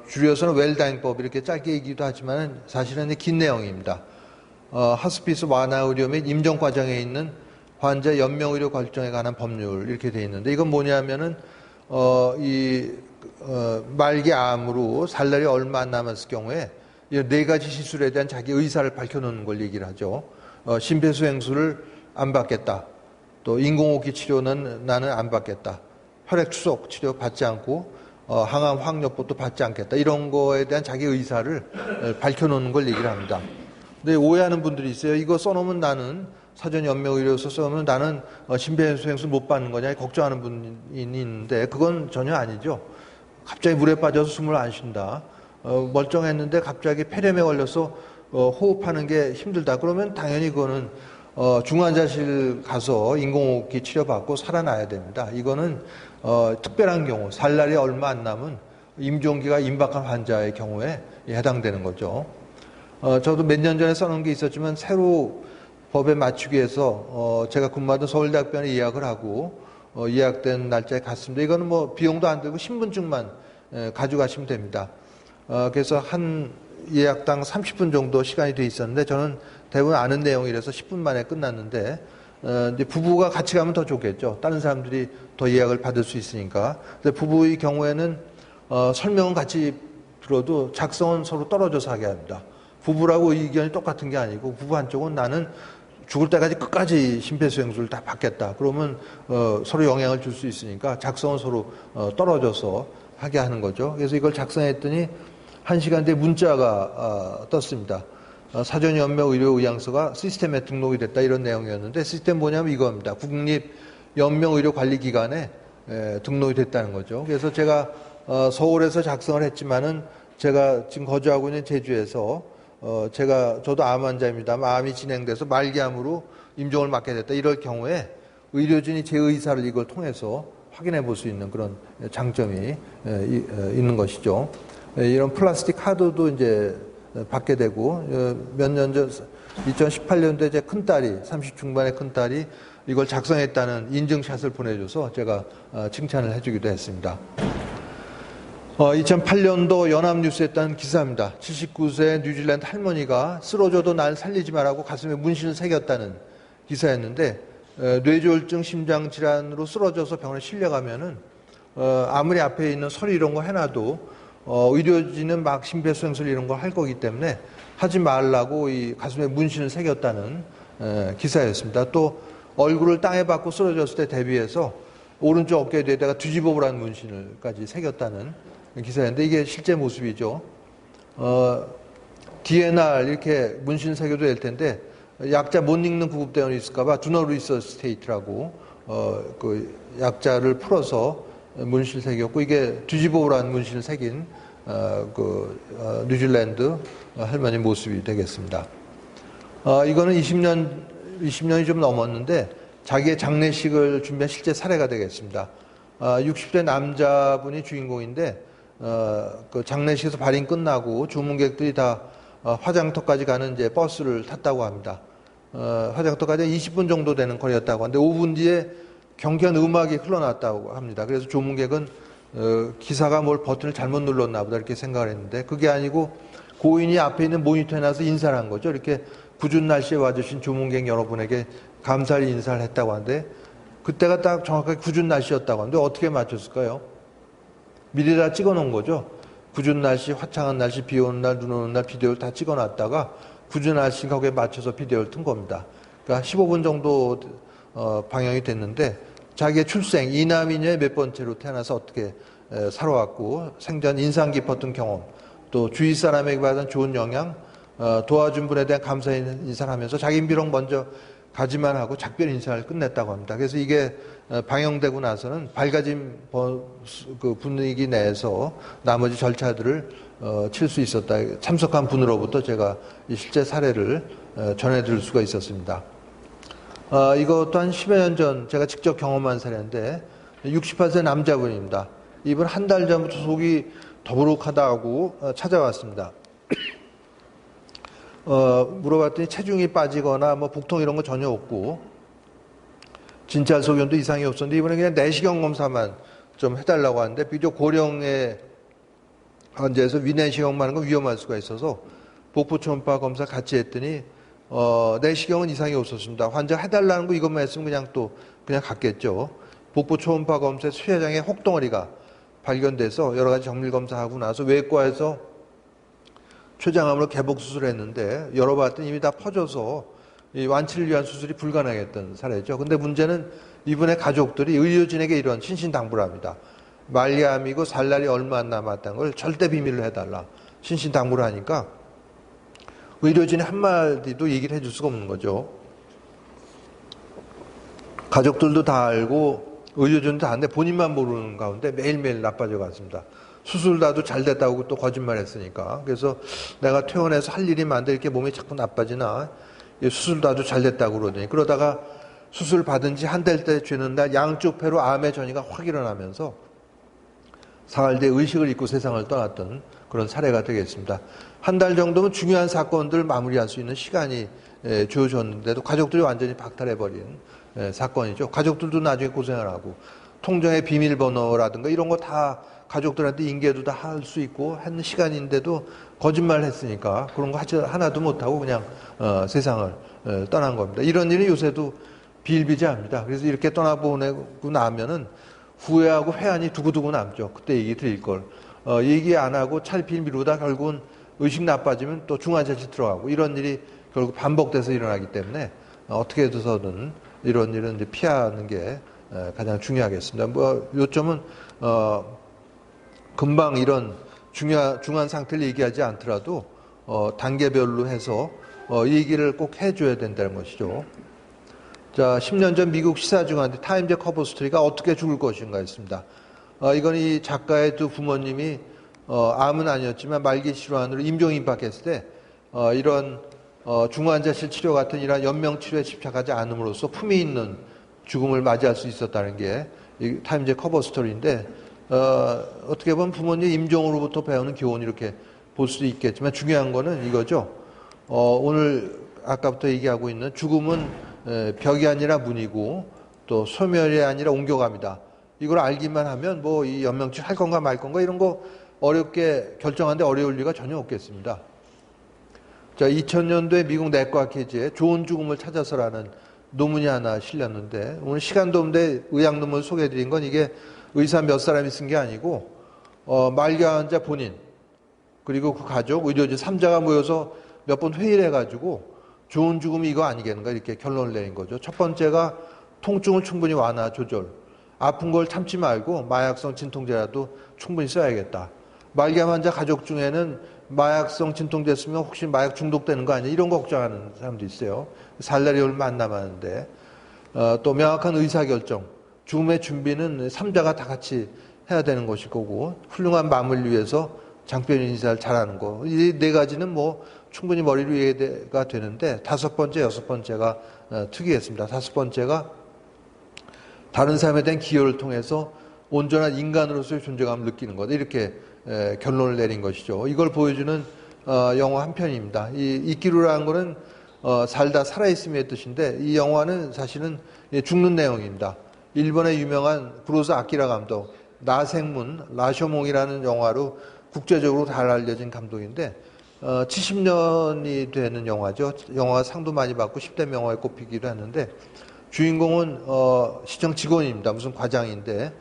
줄여서는 웰다잉법 이렇게 짧게 얘기도 하지만 사실은 긴 내용입니다. 하스피스 완화의료 및 임종 과정에 있는 환자 연명의료 결정에 관한 법률 이렇게 돼 있는데 이건 뭐냐면은 말기암으로 살 날이 얼마 안 남았을 경우에 이 4가지 시술에 대한 자기 의사를 밝혀놓는 걸 얘기를 하죠. 심폐소생술을 안 받겠다. 또 인공호흡기 치료는 나는 안 받겠다. 혈액 추속 치료 받지 않고 항암 확뇨법도 받지 않겠다. 이런 거에 대한 자기 의사를 밝혀놓는 걸 얘기를 합니다. 근데 오해하는 분들이 있어요. 이거 써놓으면 나는 사전 연명의료서 써놓으면 나는 심폐소생술 못 받는 거냐 걱정하는 분이 있는데 그건 전혀 아니죠. 갑자기 물에 빠져서 숨을 안 쉰다. 멀쩡했는데 갑자기 폐렴에 걸려서 호흡하는 게 힘들다. 그러면 당연히 그거는 중환자실 가서 인공호흡기 치료받고 살아나야 됩니다. 이거는 특별한 경우, 살 날이 얼마 안 남은 임종기가 임박한 환자의 경우에 해당되는 거죠. 저도 몇 년 전에 써놓은 게 있었지만 새로 법에 맞추기 위해서 제가 근무하던 서울대학병원에 예약을 하고 예약된 날짜에 갔습니다. 이거는 뭐 비용도 안 들고 신분증만 가져가시면 됩니다. 그래서 한 예약당 30분 정도 시간이 돼 있었는데 저는 대부분 아는 내용이라서 10분 만에 끝났는데 이제 부부가 같이 가면 더 좋겠죠. 다른 사람들이 더 예약을 받을 수 있으니까. 근데 부부의 경우에는 설명은 같이 들어도 작성은 서로 떨어져서 하게 합니다. 부부라고 의견이 똑같은 게 아니고 부부 한쪽은 나는 죽을 때까지 끝까지 심폐소생술을 다 받겠다. 그러면 서로 영향을 줄 수 있으니까 작성은 서로 떨어져서 하게 하는 거죠. 그래서 이걸 작성했더니 1시간 뒤에 문자가 떴습니다. 사전연명의료의향서가 시스템에 등록이 됐다 이런 내용이었는데 시스템 뭐냐면 이겁니다. 국립연명의료관리기관에 등록이 됐다는 거죠. 그래서 제가 서울에서 작성을 했지만은 제가 지금 거주하고 있는 제주에서 저도 암 환자입니다만 암이 진행돼서 말기암으로 임종을 맞게 됐다 이럴 경우에 의료진이 제 의사를 이걸 통해서 확인해 볼 수 있는 그런 장점이 있는 것이죠. 이런 플라스틱 카드도 이제 받게 되고 몇 년 전 2018년도에 제 큰딸이 30 중반의 큰딸이 이걸 작성했다는 인증샷을 보내줘서 제가 칭찬을 해주기도 했습니다. 2008년도 연합뉴스에 딴 기사입니다. 79세 뉴질랜드 할머니가 쓰러져도 날 살리지 말라고 가슴에 문신을 새겼다는 기사였는데 뇌졸중 심장질환으로 쓰러져서 병원에 실려가면은 아무리 앞에 있는 서류 이런 거 해놔도 의료진은 막 심폐소생술 이런 거 할 거기 때문에 하지 말라고 이 가슴에 문신을 새겼다는 기사였습니다. 또 얼굴을 땅에 박고 쓰러졌을 때 대비해서 오른쪽 어깨에 대다가 뒤집어 보라는 문신을까지 새겼다는 기사였는데 이게 실제 모습이죠. DNR 이렇게 문신 새겨도 될 텐데 약자 못 읽는 구급대원이 있을까봐 두너 리서스테이트라고 그 약자를 풀어서 문신을 새겼고 이게 뒤집어 보라는 문신을 새긴 뉴질랜드 할머니 모습이 되겠습니다. 이거는 20년이 좀 넘었는데 자기의 장례식을 준비한 실제 사례가 되겠습니다. 60대 남자분이 주인공인데 그 장례식에서 발인 끝나고 주문객들이 다 화장터까지 가는 이제 버스를 탔다고 합니다. 화장터까지 20분 정도 되는 거리였다고 하는데 5분 뒤에 경쾌한 음악이 흘러났다고 합니다. 그래서 조문객은 기사가 뭘 버튼을 잘못 눌렀나 보다 이렇게 생각을 했는데 그게 아니고 고인이 앞에 있는 모니터에 나서 인사를 한 거죠. 이렇게 궂은 날씨에 와주신 조문객 여러분에게 감사의 인사를 했다고 하는데 그때가 딱 정확하게 궂은 날씨였다고 하는데 어떻게 맞췄을까요? 미리 다 찍어놓은 거죠. 궂은 날씨, 화창한 날씨, 비 오는 날, 눈 오는 날 비디오를 다 찍어놨다가 궂은 날씨 거기에 맞춰서 비디오를 튼 겁니다. 그러니까 15분 정도 방영이 됐는데 자기의 출생, 이남 이녀의 몇 번째로 태어나서 어떻게 살아왔고 생전 인상 깊었던 경험, 또 주위 사람에게 받은 좋은 영향, 도와준 분에 대한 감사 인사를 하면서 자기는 비록 먼저 가지만 하고 작별 인사를 끝냈다고 합니다. 그래서 이게 방영되고 나서는 밝아진 그 분위기 내에서 나머지 절차들을 칠 수 있었다. 참석한 분으로부터 제가 이 실제 사례를 전해드릴 수가 있었습니다. 이거 또한 10여 년 전 제가 직접 경험한 사례인데 68세 남자분입니다. 이분 한 달 전부터 속이 더부룩하다고 찾아왔습니다. 물어봤더니 체중이 빠지거나 뭐 복통 이런 거 전혀 없고 진찰 소견도 이상이 없었는데 이번에 그냥 내시경 검사만 좀 해달라고 하는데 비교적 고령의 환자에서 위내시경만 하는 건 위험할 수가 있어서 복부 초음파 검사 같이 했더니 내시경은 이상이 없었습니다. 환자 해달라는 거 이것만 했으면 그냥 갔겠죠. 복부 초음파 검사에 쇠장의 혹덩어리가 발견돼서 여러 가지 정밀 검사하고 나서 외과에서 췌장암으로 개복 수술했는데 열어봤더니 이미 다 퍼져서 이 완치를 위한 수술이 불가능했던 사례죠. 근데 문제는 이분의 가족들이 의료진에게 이런 신신당부를 합니다. 말기암이고 살 날이 얼마 안 남았다는 걸 절대 비밀로 해달라. 신신당부를 하니까 의료진이 한마디도 얘기를 해줄 수가 없는 거죠. 가족들도 다 알고 의료진도 다 아는데 본인만 모르는 가운데 매일매일 나빠져 갔습니다. 수술 다도 잘 됐다고 또 거짓말 했으니까. 그래서 내가 퇴원해서 할 일이 많은데 이렇게 몸이 자꾸 나빠지나 수술 다도 잘 됐다고 그러더니 그러다가 수술 받은 지 한 달 때 되는 날 양쪽 폐로 암의 전이가 확 일어나면서 사흘 뒤에 의식을 잃고 세상을 떠났던 그런 사례가 되겠습니다. 한 달 정도면 중요한 사건들을 마무리할 수 있는 시간이 주어졌는데도 가족들이 완전히 박탈해버린 사건이죠. 가족들도 나중에 고생을 하고 통정의 비밀번호라든가 이런 거 다 가족들한테 인계도 다 할 수 있고 하는 시간인데도 거짓말 했으니까 그런 거 하나도 못하고 그냥 세상을 떠난 겁니다. 이런 일이 요새도 비일비재합니다. 그래서 이렇게 떠나보내고 나면은 후회하고 회한이 두고두고 남죠. 그때 얘기 드릴 걸. 얘기 안 하고 차일피일 미루다 결국은 의식 나빠지면 또 중환자실 들어가고 이런 일이 결국 반복돼서 일어나기 때문에 어떻게 해서든 이런 일은 이제 피하는 게 가장 중요하겠습니다. 뭐 요점은 금방 이런 중요한 상태를 얘기하지 않더라도 단계별로 해서 이 얘기를 꼭 해줘야 된다는 것이죠. 자, 10년 전 미국 시사주간지 타임즈 커버 스토리가 어떻게 죽을 것인가 했습니다. 이건 이 작가의 두 부모님이 암은 아니었지만 말기 질환으로 임종 임박했을 때 이런 중환자실 치료 같은 이런 연명 치료에 집착하지 않음으로써 품위 있는 죽음을 맞이할 수 있었다는 게 이 타임즈 커버 스토리인데 어떻게 보면 부모님 임종으로부터 배우는 교훈 이렇게 볼 수도 있겠지만 중요한 거는 이거죠. 오늘 아까부터 얘기하고 있는 죽음은 벽이 아니라 문이고 또 소멸이 아니라 옮겨갑니다. 이걸 알기만 하면 뭐 이 연명치료 할 건가 말 건가 이런 거 어렵게 결정하는데 어려울 리가 전혀 없겠습니다. 자, 2000년도에 미국 내과 기지에 좋은 죽음을 찾아서라는 논문이 하나 실렸는데 오늘 시간도 없는데 의학 논문을 소개해드린 건 이게 의사 몇 사람이 쓴 게 아니고 말기 환자 본인 그리고 그 가족, 의료진 3자가 모여서 몇 번 회의를 해가지고 좋은 죽음이 이거 아니겠는가 이렇게 결론을 내린 거죠. 첫 번째가 통증을 충분히 완화, 조절. 아픈 걸 참지 말고 마약성 진통제라도 충분히 써야겠다. 말기암 환자 가족 중에는 마약성 진통제 쓰면 혹시 마약 중독되는 거 아니야? 이런 거 걱정하는 사람도 있어요. 살 날이 얼마 안 남았는데. 또 명확한 의사결정. 죽음의 준비는 3자가 다 같이 해야 되는 것일 거고 훌륭한 마무리를 위해서 장편 인사를 잘하는 거. 이 네 가지는 뭐 충분히 머리로 이해가 되는데 다섯 번째, 여섯 번째가 특이했습니다. 다섯 번째가 다른 사람에 대한 기여를 통해서 온전한 인간으로서의 존재감을 느끼는 것. 이렇게 결론을 내린 것이죠. 이걸 보여주는 영화 한 편입니다. 이 이끼루라는 거는 살다 살아있음의 뜻인데 이 영화는 사실은 죽는 내용입니다. 일본의 유명한 구로사 아키라 감독 나생문 라쇼몽이라는 영화로 국제적으로 잘 알려진 감독인데 70년이 되는 영화죠. 영화 상도 많이 받고 10대 명화에 꼽히기도 했는데 주인공은 시청 직원입니다. 무슨 과장인데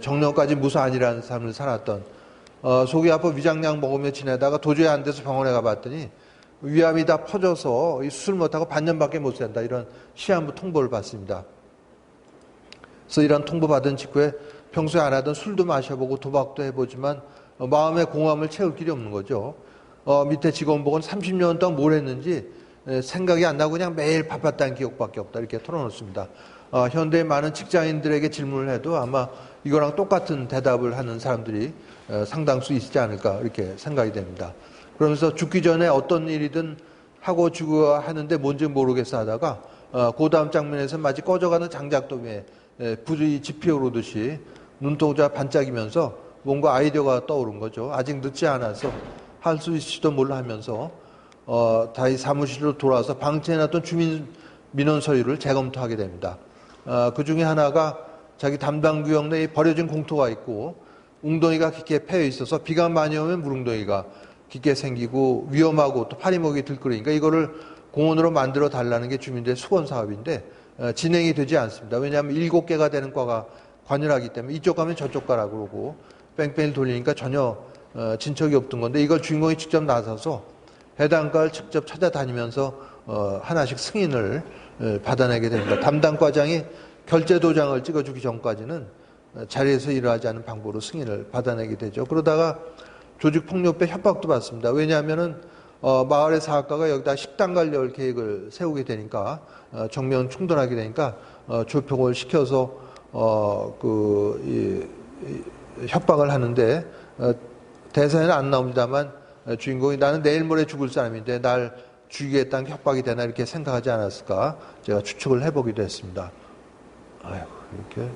정년까지 무사안이라는 삶을 살았던 속이 아파 위장약 먹으며 지내다가 도저히 안 돼서 병원에 가봤더니 위암이 다 퍼져서 수술 못하고 반년밖에 못 산다. 이런 시한부 통보를 받습니다. 그래서 이런 통보 받은 직후에 평소에 안 하던 술도 마셔보고 도박도 해보지만 마음의 공허함을 채울 길이 없는 거죠. 밑에 직원복은 30년 동안 뭘 했는지 생각이 안 나고 그냥 매일 바빴다는 기억밖에 없다. 이렇게 털어놓습니다. 현대의 많은 직장인들에게 질문을 해도 아마 이거랑 똑같은 대답을 하는 사람들이 상당수 있지 않을까 이렇게 생각이 됩니다. 그러면서 죽기 전에 어떤 일이든 하고 죽어야 하는데 뭔지 모르겠어 하다가 그 다음 장면에서 마치 꺼져가는 장작도미에 불이 지피오르듯이 눈동자 반짝이면서 뭔가 아이디어가 떠오른 거죠. 아직 늦지 않아서 할 수 있을지도 몰라 하면서 다시 사무실로 돌아와서 방치해놨던 주민 민원 서류를 재검토하게 됩니다. 그 중에 하나가 자기 담당 구역 내에 버려진 공터가 있고 웅덩이가 깊게 패여 있어서 비가 많이 오면 물웅덩이가 깊게 생기고 위험하고 또 파리목이 들끓으니까 이거를 공원으로 만들어 달라는 게 주민들의 수건 사업인데 진행이 되지 않습니다. 왜냐하면 7개가 되는 과가 관여하기 때문에 이쪽 가면 저쪽 가라고 그러고 뺑뺑이를 돌리니까 전혀 진척이 없던 건데 이걸 주인공이 직접 나서서 해당 과를 직접 찾아다니면서 하나씩 승인을 받아내게 됩니다. 담당 과장이 결제 도장을 찍어주기 전까지는 자리에서 일하지 않은 방법으로 승인을 받아내게 되죠. 그러다가 조직폭력배 협박도 받습니다. 왜냐하면은 마을의 사학과가 여기다 식당 관리할 계획을 세우게 되니까 정면 충돌하게 되니까 조폭을 시켜서 협박을 하는데 대사에는 안 나옵니다만 주인공이 나는 내일 모레 죽을 사람인데 날 죽이겠다는 협박이 되나 이렇게 생각하지 않았을까 제가 추측을 해보기도 했습니다. 아이고 이렇게.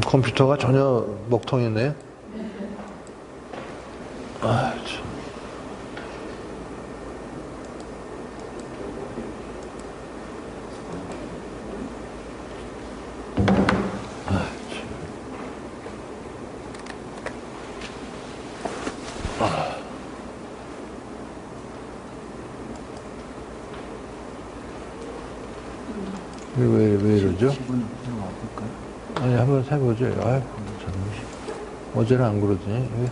컴퓨터가 전혀 먹통이네. 아, 참. 왜 이러죠? 아니, 한번 해보죠. 아유, 참. 어제는 안 그러더니. 왜?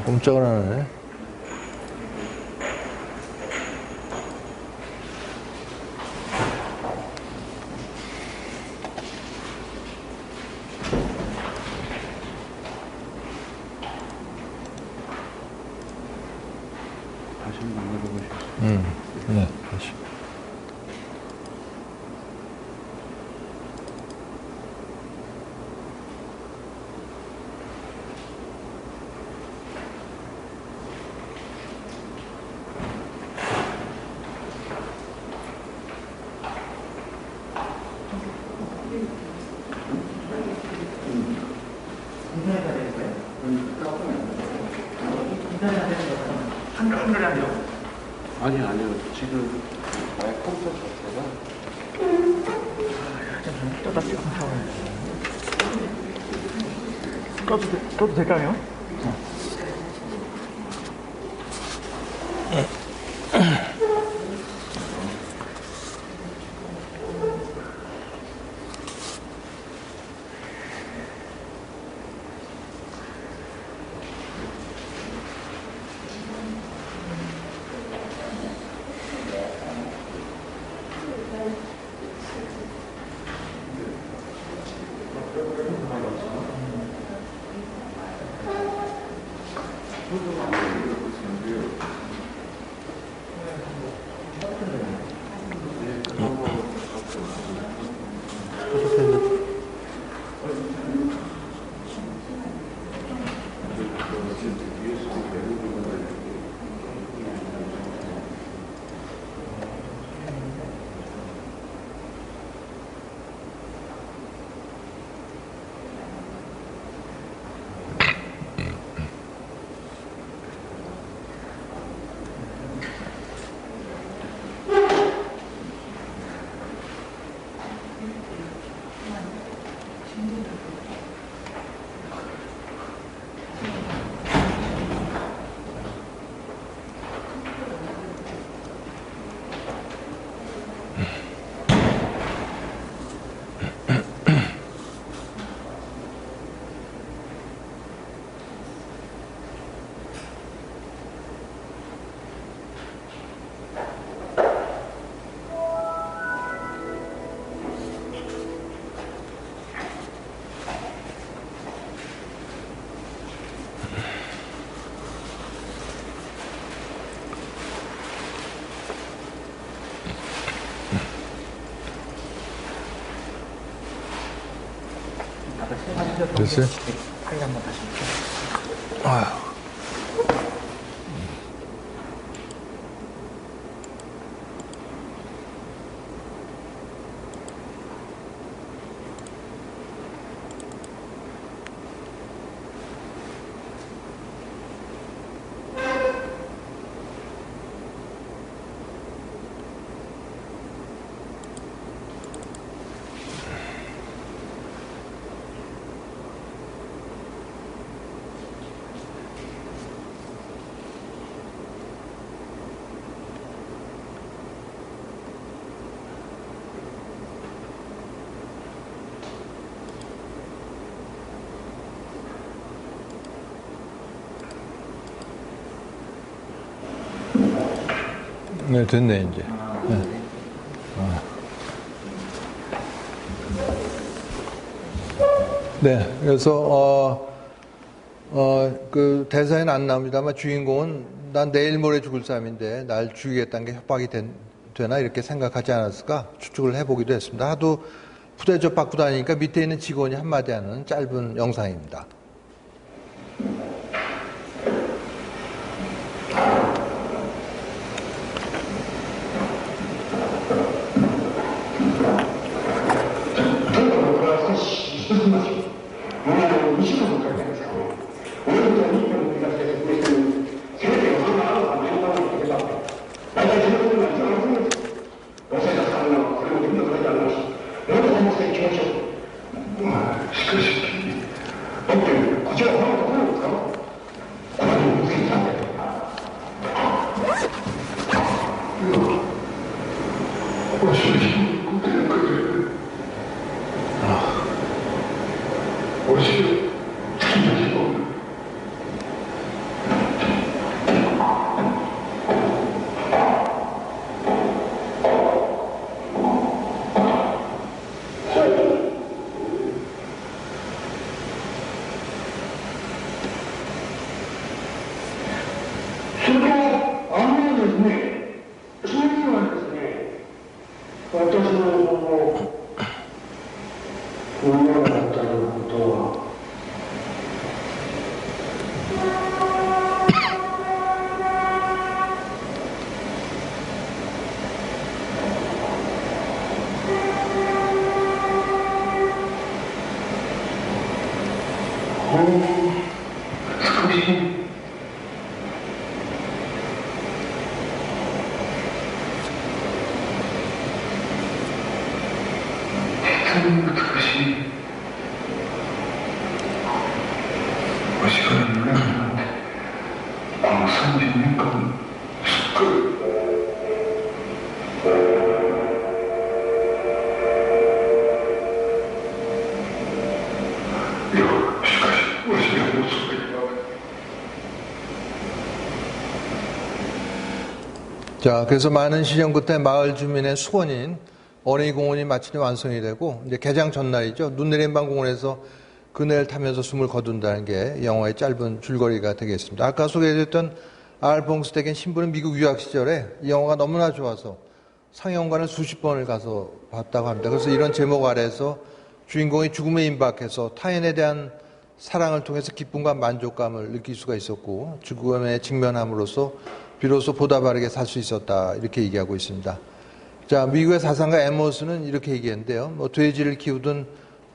꼼짝을 안 하네. 다시 한번 만나보고 싶어요. 네, 다시. 아니요. 지금 나의 컴퓨터 자체가 꺼도 될까요? 하셨던 됐어요? 게 파일 한번 다시 볼게요. 아휴. 네, 됐네, 이제. 네. 네, 그래서, 그 대사에는 안 나옵니다만 주인공은 난 내일 모레 죽을 사람인데 날 죽이겠다는 게 협박이 되나 이렇게 생각하지 않았을까 추측을 해보기도 했습니다. 하도 푸대접 받고 다니니까 밑에 있는 직원이 한마디 하는 짧은 영상입니다. 자, 그래서 많은 시련 끝에 마을 주민의 수건인 어린이 공원이 마침내 완성이 되고, 이제 개장 전날이죠. 눈 내린 밤 공원에서 그네를 타면서 숨을 거둔다는 게 영화의 짧은 줄거리가 되겠습니다. 아까 소개해드렸던 알퐁스 덱의 신부는 미국 유학 시절에 이 영화가 너무나 좋아서 상영관을 수십 번을 가서 봤다고 합니다. 그래서 이런 제목 아래에서 주인공이 죽음에 임박해서 타인에 대한 사랑을 통해서 기쁨과 만족감을 느낄 수가 있었고, 죽음에 직면함으로써 비로소 보다 바르게 살 수 있었다, 이렇게 얘기하고 있습니다. 자, 미국의 사상가 에머스는 이렇게 얘기했는데요. 뭐 돼지를 키우든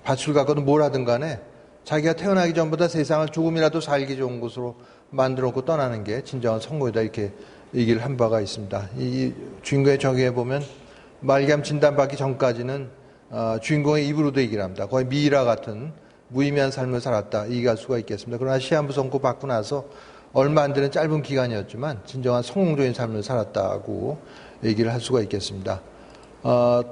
밭을 가거든 뭘 하든 간에 자기가 태어나기 전보다 세상을 조금이라도 살기 좋은 곳으로 만들어 놓고 떠나는 게 진정한 성공이다, 이렇게 얘기를 한 바가 있습니다. 이 주인공의 정의에 보면 말기암 진단받기 전까지는 주인공의 입으로도 얘기를 합니다. 거의 미이라 같은 무의미한 삶을 살았다, 얘기할 수가 있겠습니다. 그러나 시한부 선고 받고 나서 얼마 안 되는 짧은 기간이었지만 진정한 성공적인 삶을 살았다고 얘기를 할 수가 있겠습니다.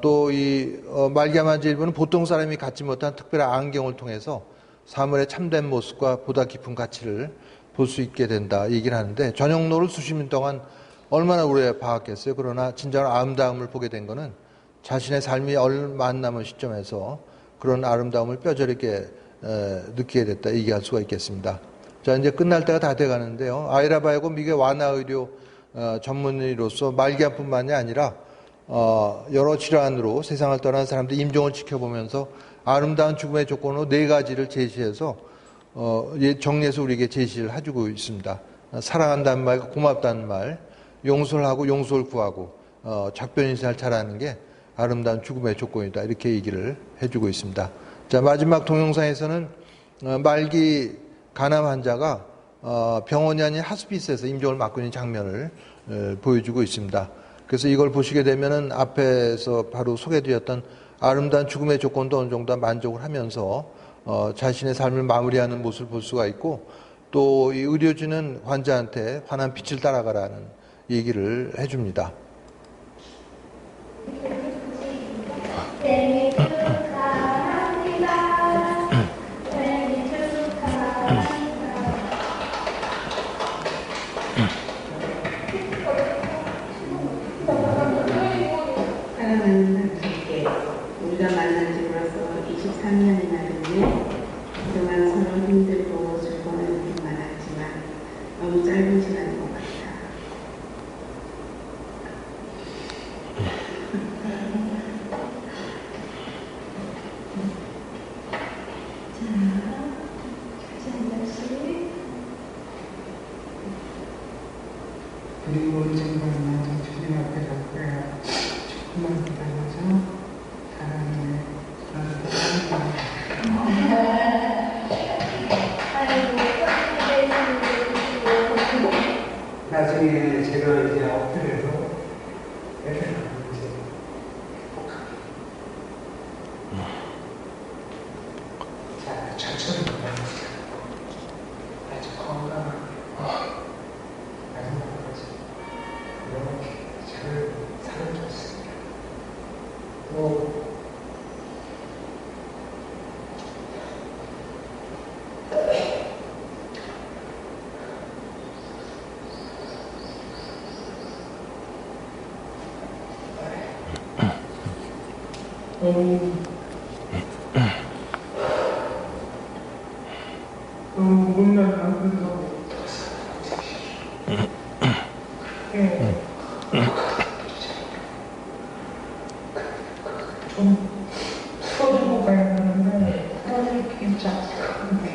또 이 말기암 환자 일부는 보통 사람이 갖지 못한 특별한 안경을 통해서 사물의 참된 모습과 보다 깊은 가치를 볼 수 있게 된다, 얘기를 하는데, 전형로를 수십 년 동안 얼마나 오래 봐왔겠어요. 그러나 진정한 아름다움을 보게 된 것은 자신의 삶이 얼마 안 남은 시점에서 그런 아름다움을 뼈저리게 느끼게 됐다, 얘기할 수가 있겠습니다. 자, 이제 끝날 때가 다 돼가는데요. 아이라 바이고 미국의 완화의료 전문의로서 말기암뿐만이 아니라 여러 질환으로 세상을 떠난 사람들 임종을 지켜보면서 아름다운 죽음의 조건으로 4가지를 제시해서 정리해서 우리에게 제시를 해주고 있습니다. 사랑한다는 말, 고맙다는 말, 용서를 하고 용서를 구하고 작별인사를 잘하는 게 아름다운 죽음의 조건이다. 이렇게 얘기를 해주고 있습니다. 자, 마지막 동영상에서는 말기 간암 환자가 병원이 아닌 하스피스에서 임종을 맞고 있는 장면을 보여주고 있습니다. 그래서 이걸 보시게 되면은 앞에서 바로 소개드렸던 아름다운 죽음의 조건도 어느 정도 만족을 하면서 자신의 삶을 마무리하는 모습을 볼 수가 있고, 또 이 의료진은 환자한테 환한 빛을 따라가라는 얘기를 해줍니다. 사랑하는 당신께 우리가 만난 지 벌써 23년이나 됐네. 그동안 서로 힘들고 즐거운 일이 많았지만 너무 짧은 시간인 것 같아. 그리고 정말만 주님 앞에 갖고요. 조금만 기다려서 사랑해. 나중에 제가 이제 엎드려서 이렇게 하면 이제 자, 천천히 걸어보세요. 아주 건강하게 마지막까지 이렇게 잘 살아줬습니다. 또 못난 남편하고 좀 풀어주고 가야 하는데 풀어줄 괜찮은데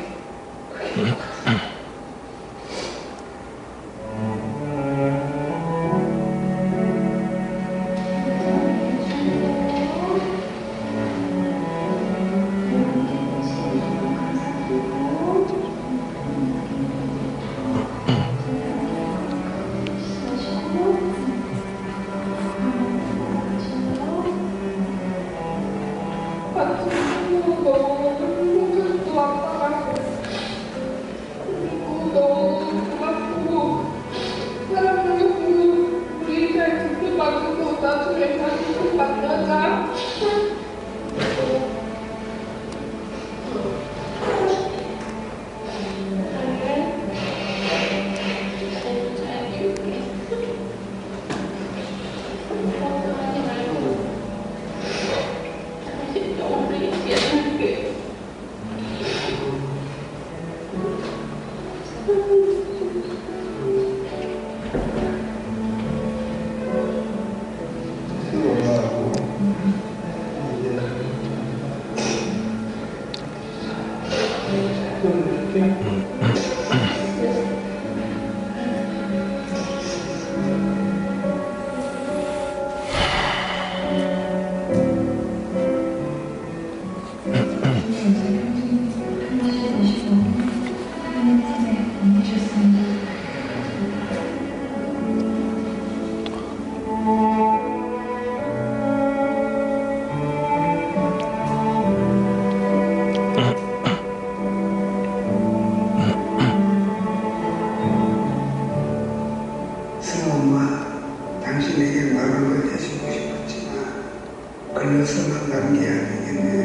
당신에게 마음을 내주고 싶었지만 걸려서 만난 게 아니겠네.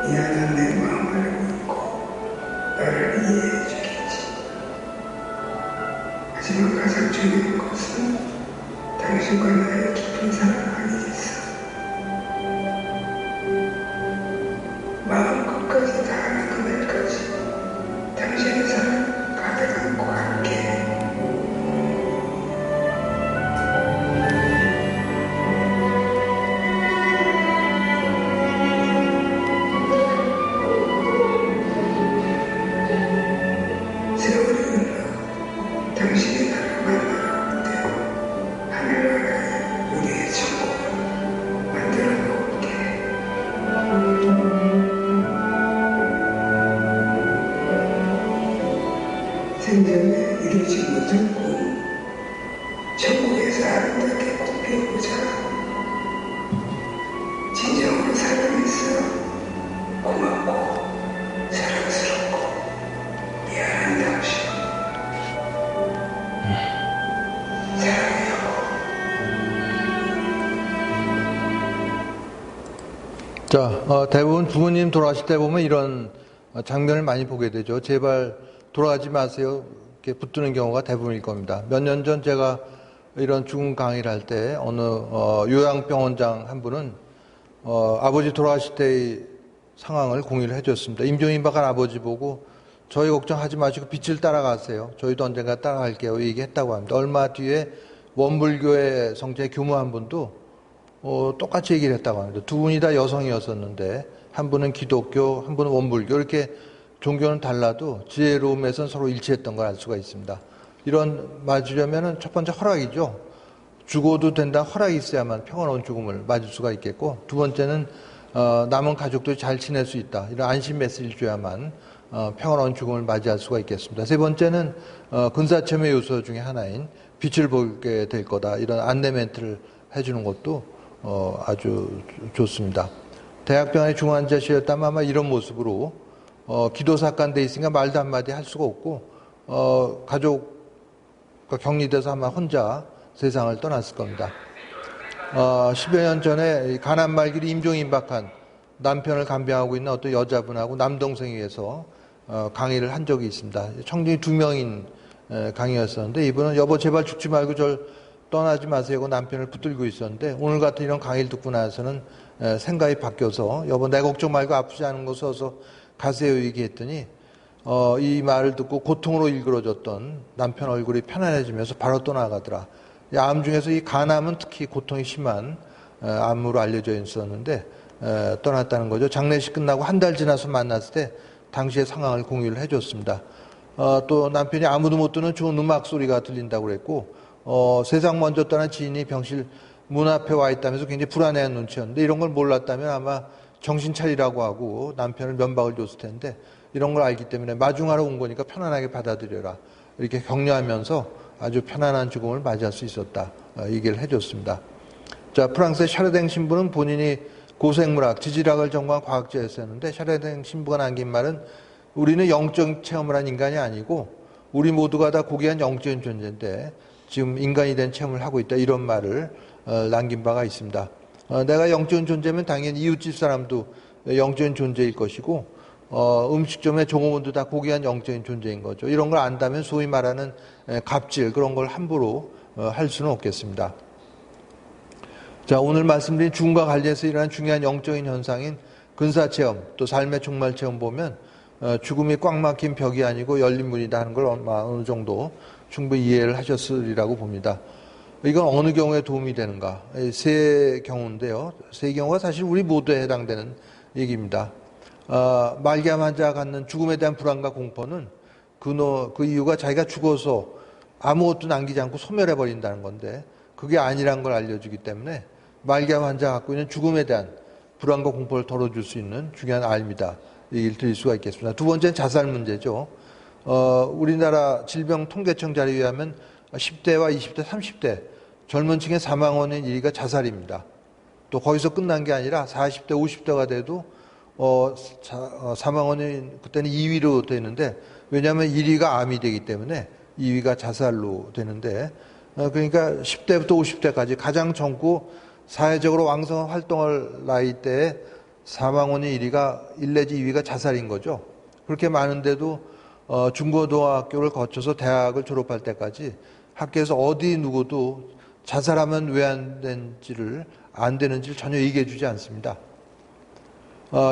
미안한 내 마음을 알고 있고 나를 이해해 주겠지. 하지만 가장 중요한 것은 당신과 나의 깊은 사랑 아니겠어. 마음 끝까지 다하는 그날까지 생전에 이루지 못한 꿈, 천국에서 아름답게 꽃피우고자 진정으로 사랑했어. 고맙고 사랑스럽고 미안한 당신. 사랑해 여보. 자, 대부분 부모님 돌아가실 때 보면 이런 장면을 많이 보게 되죠. 제발 돌아가지 마세요. 이렇게 붙드는 경우가 대부분일 겁니다. 몇 년 전 제가 이런 죽음 강의를 할 때 어느 요양병원장 한 분은 아버지 돌아가실 때의 상황을 공유를 해줬습니다. 임종임박한 아버지 보고 저희 걱정하지 마시고 빛을 따라가세요. 저희도 언젠가 따라갈게요. 얘기했다고 합니다. 얼마 뒤에 원불교의 성제 교무 한 분도 똑같이 얘기를 했다고 합니다. 두 분이 다 여성이었었는데 한 분은 기독교, 한 분은 원불교 이렇게 종교는 달라도 지혜로움에선 서로 일치했던 걸 알 수가 있습니다. 이런 맞으려면 첫 번째 허락이죠. 죽어도 된다 허락이 있어야만 평화로운 죽음을 맞을 수가 있겠고 두 번째는 남은 가족들이 잘 지낼 수 있다. 이런 안심 메시지를 줘야만 평화로운 죽음을 맞이할 수가 있겠습니다. 세 번째는 근사체험의 요소 중에 하나인 빛을 보게 될 거다. 이런 안내 멘트를 해주는 것도 아주 좋습니다. 대학병원의 중환자실이었다면 아마 이런 모습으로 기도사건 돼 있으니까 말도 한마디 할 수가 없고 가족과 격리돼서 아마 혼자 세상을 떠났을 겁니다. 10여 년 전에 가난 말기로 임종임박한 남편을 간병하고 있는 어떤 여자분하고 남동생에 의해서 강의를 한 적이 있습니다. 청중이 2명인 강의였었는데 이분은 여보 제발 죽지 말고 절 떠나지 마세요 하고 남편을 붙들고 있었는데 오늘 같은 이런 강의를 듣고 나서는 생각이 바뀌어서 여보 내 걱정 말고 아프지 않은 곳 서서 가세요 얘기했더니 이 말을 듣고 고통으로 일그러졌던 남편 얼굴이 편안해지면서 바로 떠나가더라. 암 중에서 이 간암은 특히 고통이 심한 암으로 알려져 있었는데 떠났다는 거죠. 장례식 끝나고 한 달 지나서 만났을 때 당시의 상황을 공유를 해줬습니다. 또 남편이 아무도 못 듣는 좋은 음악 소리가 들린다고 그랬고 세상 먼저 떠난 지인이 병실 문 앞에 와 있다면서 굉장히 불안해한 눈치였는데 이런 걸 몰랐다면 아마 정신 차리라고 하고 남편을 면박을 줬을 텐데 이런 걸 알기 때문에 마중하러 온 거니까 편안하게 받아들여라. 이렇게 격려하면서 아주 편안한 죽음을 맞이할 수 있었다. 얘기를 해줬습니다. 자, 프랑스의 샤르댕 신부는 본인이 고생물학, 지질학을 전공한 과학자였었는데 샤르댕 신부가 남긴 말은 우리는 영적 체험을 한 인간이 아니고 우리 모두가 다 고귀한 영적인 존재인데 지금 인간이 된 체험을 하고 있다. 이런 말을 남긴 바가 있습니다. 내가 영적인 존재면 당연히 이웃집 사람도 영적인 존재일 것이고 음식점의 종업원도 다 고귀한 영적인 존재인 거죠. 이런 걸 안다면 소위 말하는 갑질 그런 걸 함부로 할 수는 없겠습니다. 자, 오늘 말씀드린 죽음과 관련해서 일어나는 중요한 영적인 현상인 근사체험 또 삶의 종말체험 보면 죽음이 꽉 막힌 벽이 아니고 열린 문이다 하는 걸 어느 정도 충분히 이해를 하셨으리라고 봅니다. 이건 어느 경우에 도움이 되는가? 세 경우인데요. 세 경우가 사실 우리 모두에 해당되는 얘기입니다. 말기암 환자가 갖는 죽음에 대한 불안과 공포는 그 이유가 자기가 죽어서 아무것도 남기지 않고 소멸해버린다는 건데 그게 아니란 걸 알려주기 때문에 말기암 환자가 갖고 있는 죽음에 대한 불안과 공포를 덜어줄 수 있는 중요한 알입니다. 얘기를 드릴 수가 있겠습니다. 두 번째는 자살 문제죠. 우리나라 질병통계청 자료에 의하면 10대와 20대, 30대 젊은 층의 사망 원인 1위가 자살입니다. 또 거기서 끝난 게 아니라 40대, 50대가 돼도 사망 원인 그때는 2위로 되는데 왜냐하면 1위가 암이 되기 때문에 2위가 자살로 되는데 그러니까 10대부터 50대까지 가장 젊고 사회적으로 왕성한 활동할 나이 때에 사망 원인 1위가 1 내지 2위가 자살인 거죠. 그렇게 많은데도 중고등학교를 거쳐서 대학을 졸업할 때까지 학교에서 어디 누구도 자살하면 왜 안 되는지를 전혀 얘기해 주지 않습니다.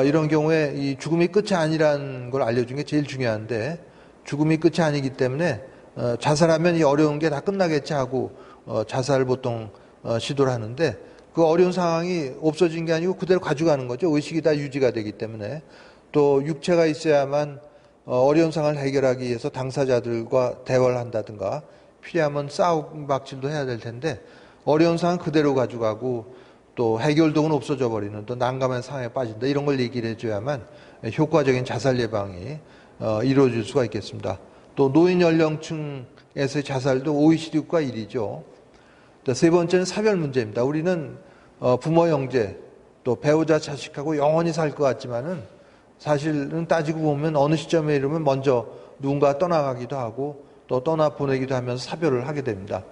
이런 경우에 이 죽음이 끝이 아니라는 걸 알려준 게 제일 중요한데 죽음이 끝이 아니기 때문에 자살하면 이 어려운 게 다 끝나겠지 하고 자살을 보통 시도를 하는데 그 어려운 상황이 없어진 게 아니고 그대로 가져가는 거죠. 의식이 다 유지가 되기 때문에 또 육체가 있어야만 어려운 상황을 해결하기 위해서 당사자들과 대화를 한다든가 필요하면 싸움박질도 해야 될 텐데 어려운 상황 그대로 가져가고 또 해결도는 없어져 버리는 또 난감한 상황에 빠진다 이런 걸 얘기를 해줘야만 효과적인 자살 예방이 이루어질 수가 있겠습니다. 또 노인 연령층에서의 자살도 OECD 국가 1위죠. 세 번째는 사별 문제입니다. 우리는 부모, 형제, 또 배우자, 자식하고 영원히 살 것 같지만은 사실은 따지고 보면 어느 시점에 이르면 먼저 누군가 떠나가기도 하고 또 떠나보내기도 하면서 사별을 하게 됩니다.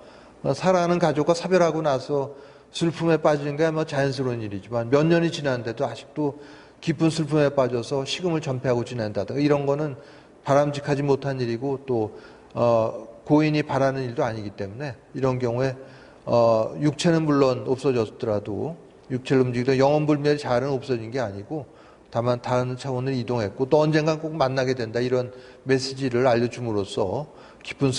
사랑하는 가족과 사별하고 나서 슬픔에 빠지는 게 뭐 자연스러운 일이지만 몇 년이 지났는데도 아직도 깊은 슬픔에 빠져서 식음을 전폐하고 지낸다든가 이런 거는 바람직하지 못한 일이고 또 고인이 바라는 일도 아니기 때문에 이런 경우에 육체는 물론 없어졌더라도 육체를 움직이던 영혼불멸이 자아는 없어진 게 아니고 다만 다른 차원을 이동했고 또 언젠간 꼭 만나게 된다 이런 메시지를 알려줌으로써 깊은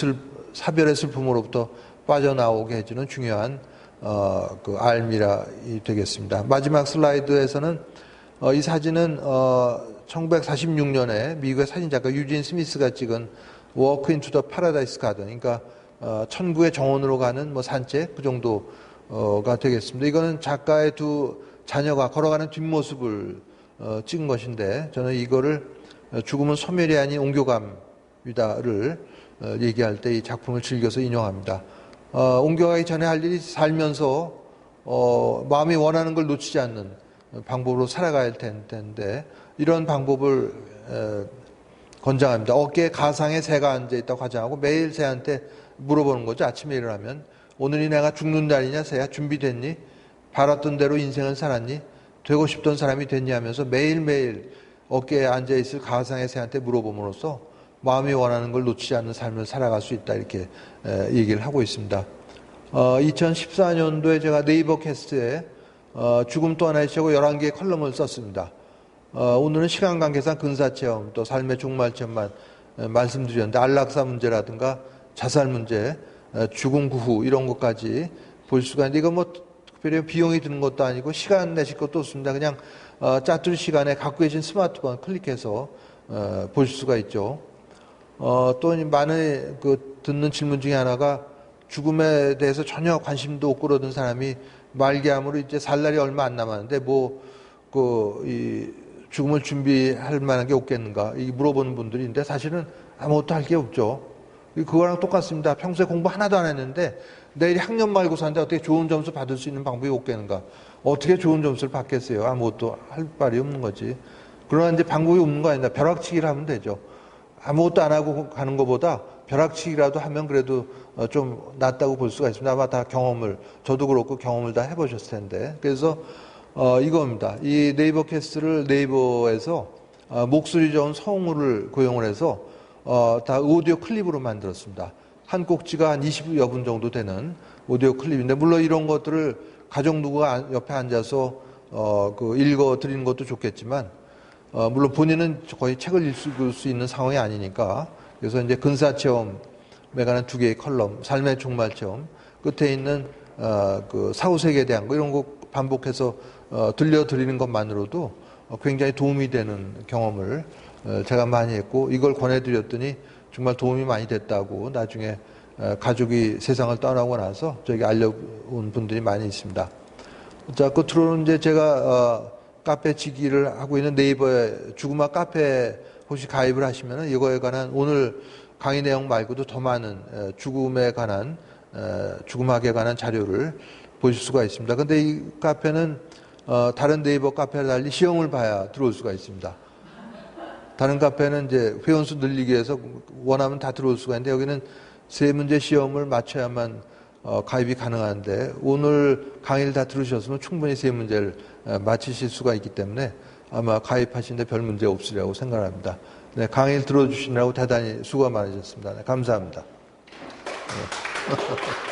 사별의 슬픔으로부터 빠져나오게 해주는 중요한 그 알미라 되겠습니다. 마지막 슬라이드에서는 이 사진은 1946년에 미국의 사진작가 유진 스미스가 찍은 Walk into the Paradise Garden, 그러니까 천국의 정원으로 가는 뭐 산책 그 정도가 되겠습니다. 이거는 작가의 두 자녀가 걸어가는 뒷모습을 찍은 것인데 저는 이거를 죽음은 소멸이 아닌 옹교감이다를 얘기할 때 이 작품을 즐겨서 인용합니다. 옹교가기 전에 할 일이 살면서 마음이 원하는 걸 놓치지 않는 방법으로 살아가야 할 텐데 이런 방법을 권장합니다. 어깨에 가상의 새가 앉아있다고 가정하고 매일 새한테 물어보는 거죠. 아침에 일어나면 오늘이 내가 죽는 날이냐 새야 준비됐니? 바랐던 대로 인생은 살았니? 되고 싶던 사람이 됐니? 하면서 매일매일 어깨에 앉아있을 가상의 새한테 물어봄으로써 마음이 원하는 걸 놓치지 않는 삶을 살아갈 수 있다 이렇게 얘기를 하고 있습니다. 2014년도에 제가 네이버 캐스트에 죽음 또 하나의 시하고 11개의 컬럼을 썼습니다. 오늘은 시간 관계상 근사체험 또 삶의 종말체험만 말씀드렸는데 안락사 문제라든가 자살 문제, 죽음 구후 이런 것까지 볼 수가 있는데 이거 뭐 특별히 비용이 드는 것도 아니고 시간 내실 것도 없습니다. 그냥 짜투리 시간에 갖고 계신 스마트폰 클릭해서 볼 수가 있죠. 또 많은 듣는 질문 중에 하나가 죽음에 대해서 전혀 관심도 없고 그러던 사람이 말기암으로 이제 살 날이 얼마 안 남았는데 이 죽음을 준비할 만한 게 없겠는가 이 물어보는 분들이 있는데 사실은 아무것도 할 게 없죠. 그거랑 똑같습니다. 평소에 공부 하나도 안 했는데 내일 학년 말고사인데 어떻게 좋은 점수 받을 수 있는 방법이 없겠는가? 어떻게 좋은 점수를 받겠어요? 아무것도 할 말이 없는 거지. 그러나 이제 방법이 없는 거 아니다. 벼락치기를 하면 되죠. 아무것도 안 하고 가는 것보다 벼락치기라도 하면 그래도 좀 낫다고 볼 수가 있습니다. 아마 다 저도 그렇고 경험을 다 해보셨을 텐데. 그래서 이겁니다. 이 네이버 캐스트를 네이버에서 목소리 좋은 성우를 고용을 해서 다 오디오 클립으로 만들었습니다. 한 꼭지가 한 20여 분 정도 되는 오디오 클립인데 물론 이런 것들을 가족 누구가 옆에 앉아서 읽어 드리는 것도 좋겠지만 물론 본인은 거의 책을 읽을 수 있는 상황이 아니니까 그래서 이제 근사체험에 관한 2개의 컬럼, 삶의 종말체험 끝에 있는 사후세계에 대한 거 이런 거 반복해서 들려드리는 것만으로도 굉장히 도움이 되는 경험을 제가 많이 했고 이걸 권해드렸더니 정말 도움이 많이 됐다고 나중에 가족이 세상을 떠나고 나서 저에게 알려온 분들이 많이 있습니다. 자, 끝으로는 이제 제가 카페 지기를 하고 있는 네이버에 죽음아 카페 혹시 가입을 하시면 이거에 관한 오늘 강의 내용 말고도 더 많은 죽음에 관한 죽음학에 관한 자료를 보실 수가 있습니다. 근데 이 카페는 다른 네이버 카페와 달리 시험을 봐야 들어올 수가 있습니다. 다른 카페는 이제 회원수 늘리기 위해서 원하면 다 들어올 수가 있는데 여기는 3문제 시험을 맞춰야만 가입이 가능한데 오늘 강의를 다 들으셨으면 충분히 3문제를 마치실 수가 있기 때문에 아마 가입하시는데 별 문제 없으리라고 생각합니다. 네, 강의를 들어주시느라고 대단히 수고 많으셨습니다. 네, 감사합니다. 네.